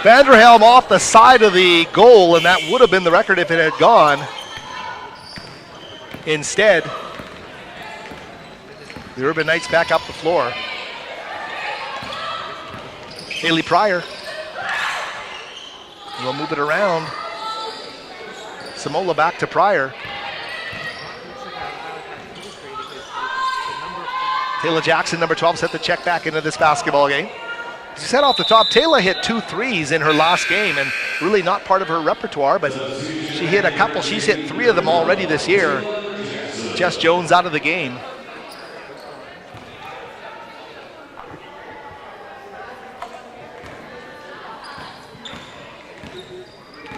Vanderhelm off the side of the goal, and that would have been the record if it had gone. Instead, the Urban Knights back up the floor. Haley Pryor will move it around. Samola back to Pryor. Taylor Jackson, number 12, set the check back into this basketball game. As you said off the top, Taylor hit 2 threes in her last game, and really not part of her repertoire, but she hit a couple. She's hit 3 of them already this year. Jess Jones out of the game.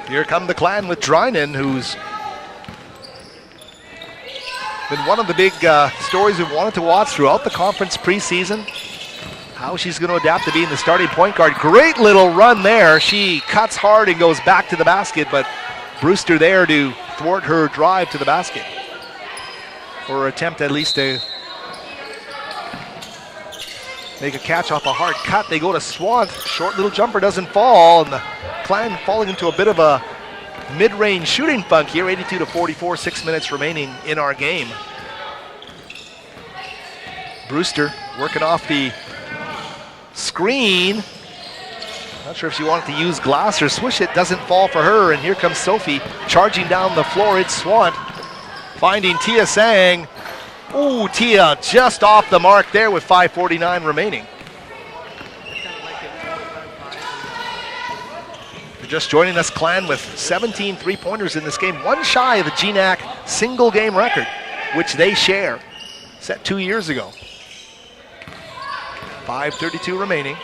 Here come the Clan with Drynan, who's been one of the big stories we've wanted to watch throughout the conference preseason. How she's going to adapt to being the starting point guard. Great little run there. She cuts hard and goes back to the basket, but Brewster there to thwart her drive to the basket. Or attempt at least to make a catch off a hard cut. They go to Swant. Short little jumper doesn't fall, and the Clan falling into a bit of a mid-range shooting funk here. 82-44, 6 minutes remaining in our game. Brewster working off the screen. Not sure if she wanted to use glass or swish it. Doesn't fall for her, and here comes Sophie charging down the floor. It's Swant finding Tia Sang. Ooh, Tia just off the mark there with 5:49 remaining. You're just joining us, Clan, with 17 three-pointers in this game. One shy of the GNAC single game record, which they share, set 2 years ago. 5:32 remaining.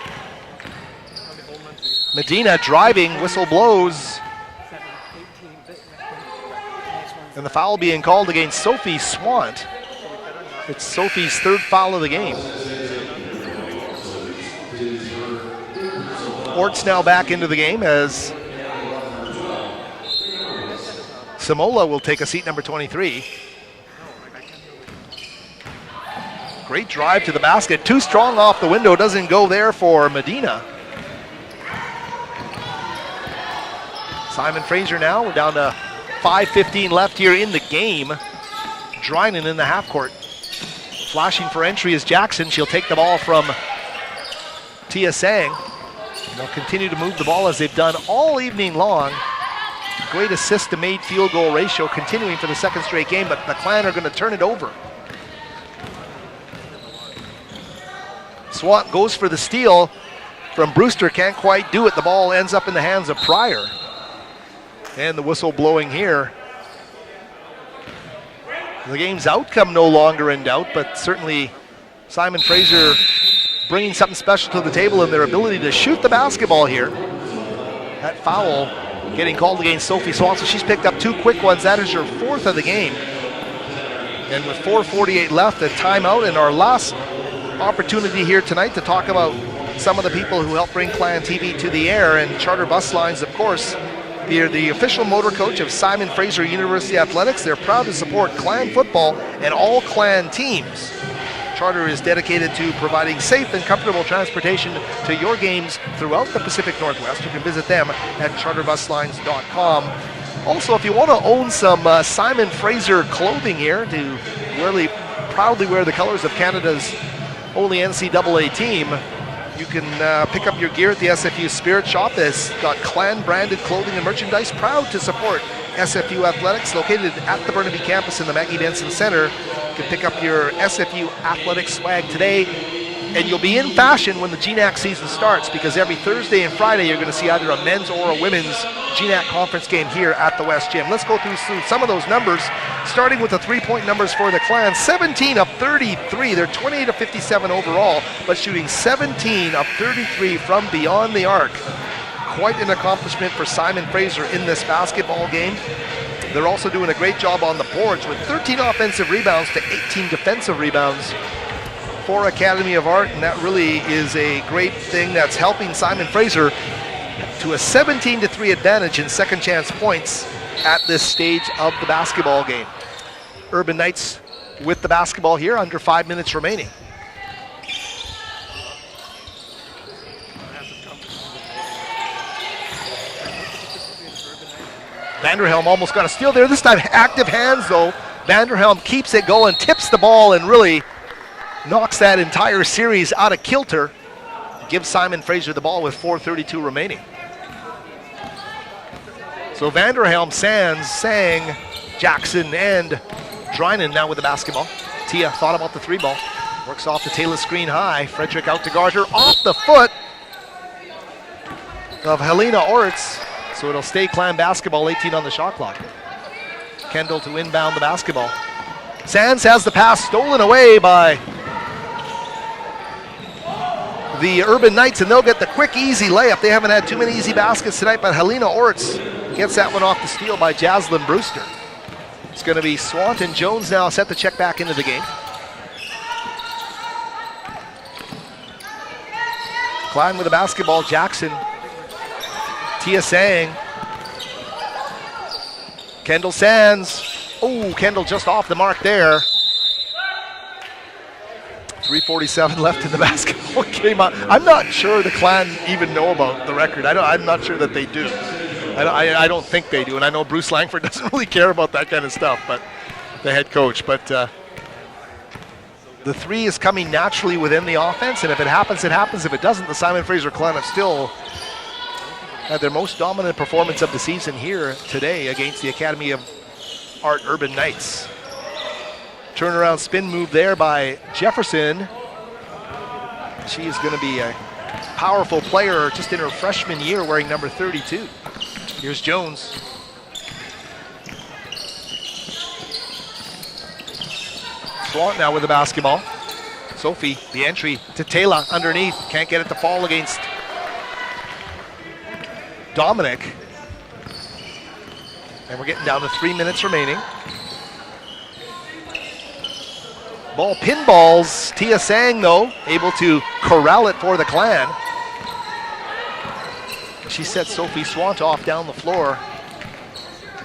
Medina driving, whistle blows. And the foul being called against Sophie Swant. It's Sophie's third foul of the game. Orts now back into the game as Samola will take a seat, number 23. Great drive to the basket. Too strong off the window. Doesn't go there for Medina. Simon Fraser now. We're down to 5:15 left here in the game. Drynan in the half court. Flashing for entry is Jackson. She'll take the ball from Tia Sang. And they'll continue to move the ball as they've done all evening long. Great assist to made field goal ratio continuing for the second straight game, but the Clan are going to turn it over. Swant goes for the steal from Brewster, can't quite do it. The ball ends up in the hands of Pryor. And the whistle blowing here. The game's outcome no longer in doubt, but certainly Simon Fraser bringing something special to the table in their ability to shoot the basketball here. That foul getting called against Sophie Swant, so she's picked up 2 quick ones. That is her 4th of the game. And with 4:48 left, a timeout, and our last opportunity here tonight to talk about some of the people who helped bring Clan TV to the air, and Charter Bus Lines, of course. They're the official motor coach of Simon Fraser University Athletics. They're proud to support Clan football and all Clan teams. Charter is dedicated to providing safe and comfortable transportation to your games throughout the Pacific Northwest. You can visit them at charterbuslines.com. Also, if you want to own some Simon Fraser clothing here to really proudly wear the colors of Canada's only NCAA team, you can pick up your gear at the SFU Spirit Shop. That's got Clan-branded clothing and merchandise. Proud to support SFU Athletics, located at the Burnaby campus in the Maggie Benson Center. You can pick up your SFU Athletics swag today, and you'll be in fashion when the GNAC season starts, because every Thursday and Friday you're going to see either a men's or a women's GNAC conference game here at the West Gym. Let's go through some of those numbers, starting with the three-point numbers for the Clan. 17 of 33. They're 28 of 57 overall, but shooting 17 of 33 from beyond the arc. Quite an accomplishment for Simon Fraser in this basketball game. They're also doing a great job on the boards with 13 offensive rebounds to 18 defensive rebounds for Academy of Art, and that really is a great thing that's helping Simon Fraser to a 17-3 advantage in second chance points at this stage of the basketball game. Urban Knights with the basketball here, under 5 minutes remaining. Vanderhelm almost got a steal there. This time active hands though. Vanderhelm keeps it going, tips the ball, and really knocks that entire series out of kilter. Gives Simon Fraser the ball with 4:32 remaining. So Vanderhelm, Sands, Sang, Jackson, and Drynan now with the basketball. Tia thought about the 3-ball. Works off the Taylor screen high. Frederick out to guard her off the foot of Helena Orts. So it'll stay Clan basketball, 18 on the shot clock. Kendall to inbound the basketball. Sands has the pass stolen away by the Urban Knights, and they'll get the quick, easy layup. They haven't had too many easy baskets tonight, but Helena Orts Gets that one off the steal by Jaslyn Brewster. It's going to be Swanton Jones now set to check back into the game. Klein with the basketball. Jackson. Tia Sang. Kendall Sands. Oh, Kendall just off the mark there. 3:47 left in the basketball game. I'm not sure the Clan even know about the record. I'm not sure that they do. I don't think they do. And I know Bruce Langford doesn't really care about that kind of stuff, but the head coach. But the three is coming naturally within the offense, and if it happens, it happens. If it doesn't, the Simon Fraser Clan have still had their most dominant performance of the season here today against the Academy of Art Urban Knights. Turnaround spin move there by Jefferson. She is going to be a powerful player just in her freshman year wearing number 32. Here's Jones. Swant now with the basketball. Sophie, the entry to Taylor underneath. Can't get it to fall against Dominic. And we're getting down to 3 minutes remaining. Ball pinballs. Tia Sang, though, able to corral it for the Clan. She sets Sophie Swant off down the floor.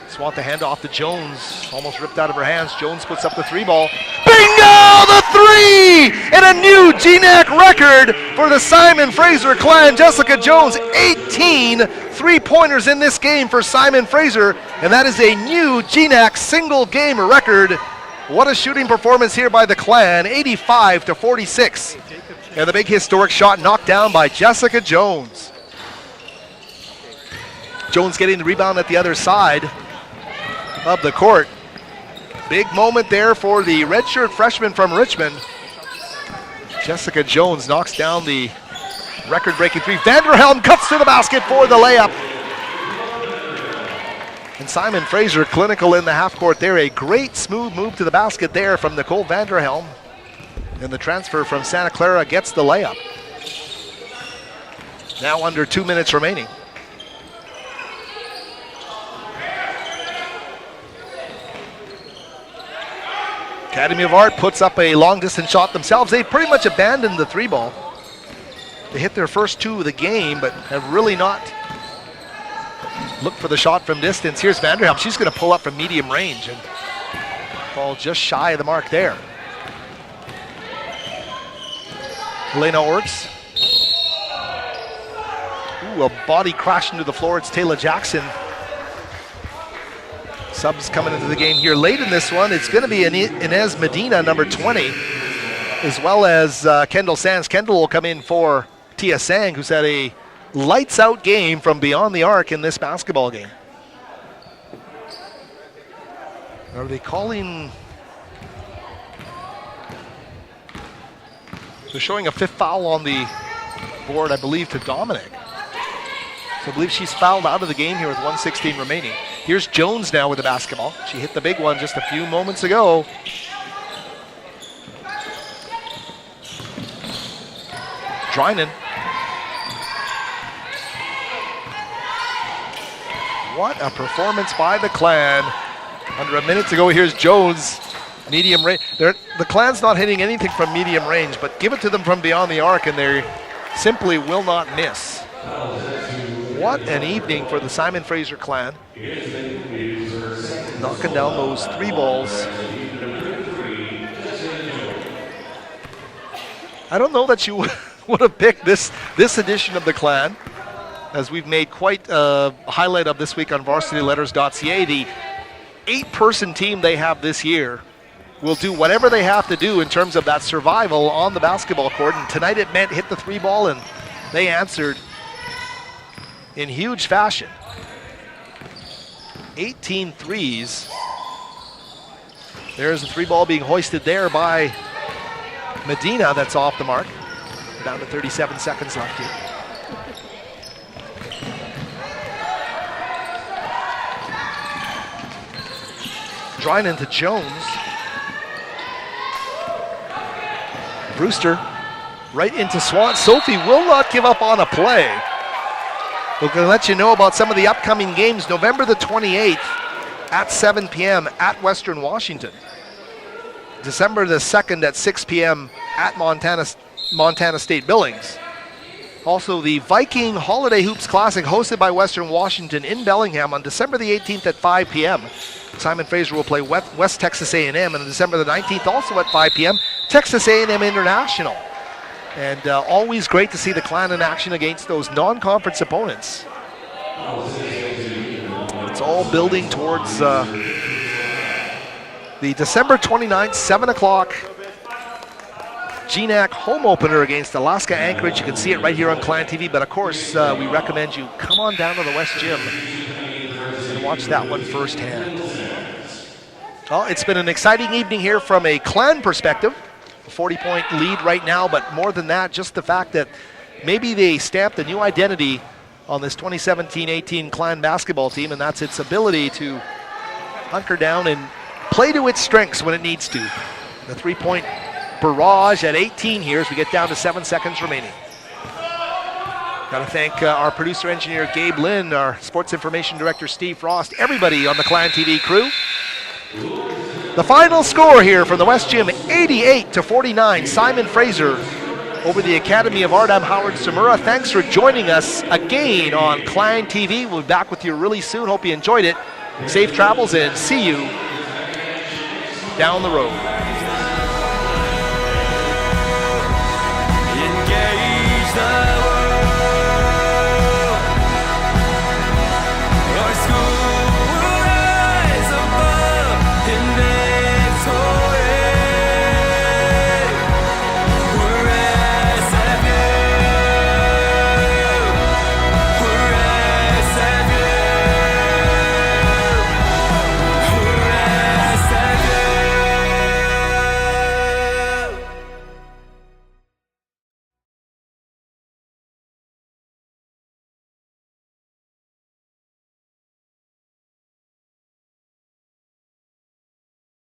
Swant the handoff to Jones. Almost ripped out of her hands. Jones puts up the three ball. Bingo! The three! And a new GNAC record for the Simon Fraser Clan. Jessica Jones, 18 three-pointers in this game for Simon Fraser. And that is a new GNAC single game record. What a shooting performance here by the Clan, 85-46. And the big historic shot knocked down by Jessica Jones. Jones getting the rebound at the other side of the court. Big moment there for the redshirt freshman from Richmond. Jessica Jones knocks down the record-breaking three. Vanderhelm cuts to the basket for the layup. And Simon Fraser clinical in the half court there. A great smooth move to the basket there from Nicole Vanderhelm. And the transfer from Santa Clara gets the layup. Now under 2 minutes remaining. Academy of Art puts up a long distance shot themselves. They pretty much abandoned the three ball. They hit their first two of the game, but have really not looked for the shot from distance. Here's Vanderhelm. She's going to pull up from medium range and fall just shy of the mark there. Helena Orts. Ooh, a body crashed into the floor. It's Taylor Jackson. Subs coming into the game here late in this one. It's going to be Inez Medina, number 20, as well as Kendall Sands. Kendall will come in for Tia Sang, who's had a lights-out game from beyond the arc in this basketball game. Are they calling? They're showing a fifth foul on the board, I believe, to Dominic. So I believe she's fouled out of the game here with 1:16 remaining. Here's Jones now with the basketball. She hit the big one just a few moments ago. Drynan. What a performance by the Clan. Under a minute to go, here's Jones. Medium range. The Clan's not hitting anything from medium range, but give it to them from beyond the arc and they simply will not miss. What an evening for the Simon Fraser Clan. Knocking down those three balls. I don't know that you would have picked this edition of the Clan, as we've made quite a highlight of this week on varsityletters.ca. The 8-person team they have this year will do whatever they have to do in terms of that survival on the basketball court. And tonight it meant hit the three ball, and they answered in huge fashion. 18 threes. There's a three ball being hoisted there by Medina. That's off the mark. Down to 37 seconds left here. Drynan to Jones. Brewster right into Swan. Sophie will not give up on a play. We're going to let you know about some of the upcoming games. November the 28th at 7 p.m. at Western Washington. December the 2nd at 6 p.m. at Montana State Billings. Also, the Viking Holiday Hoops Classic hosted by Western Washington in Bellingham on December the 18th at 5 p.m. Simon Fraser will play West Texas A&M, and on December the 19th, also at 5 p.m., Texas A&M International. And always great to see the Clan in action against those non-conference opponents. It's all building towards the December 29th, 7 o'clock GNAC home opener against Alaska Anchorage. You can see it right here on Clan TV, but of course we recommend you come on down to the West Gym and watch that one firsthand. Well, it's been an exciting evening here from a Clan perspective. A 40-point lead right now, but more than that, just the fact that maybe they stamped a new identity on this 2017-18 Clan basketball team, and that's its ability to hunker down and play to its strengths when it needs to. The three-point barrage at 18 here as we get down to 7 seconds remaining. Got to thank our producer-engineer Gabe Lynn, our sports information director Steve Frost, everybody on the Clan TV crew. The final score here from the West Gym, 88-49, Simon Fraser over the Academy of Art. I'm Howard Samura. Thanks for joining us again on Clan TV. We'll be back with you really soon. Hope you enjoyed it. Safe travels and see you down the road.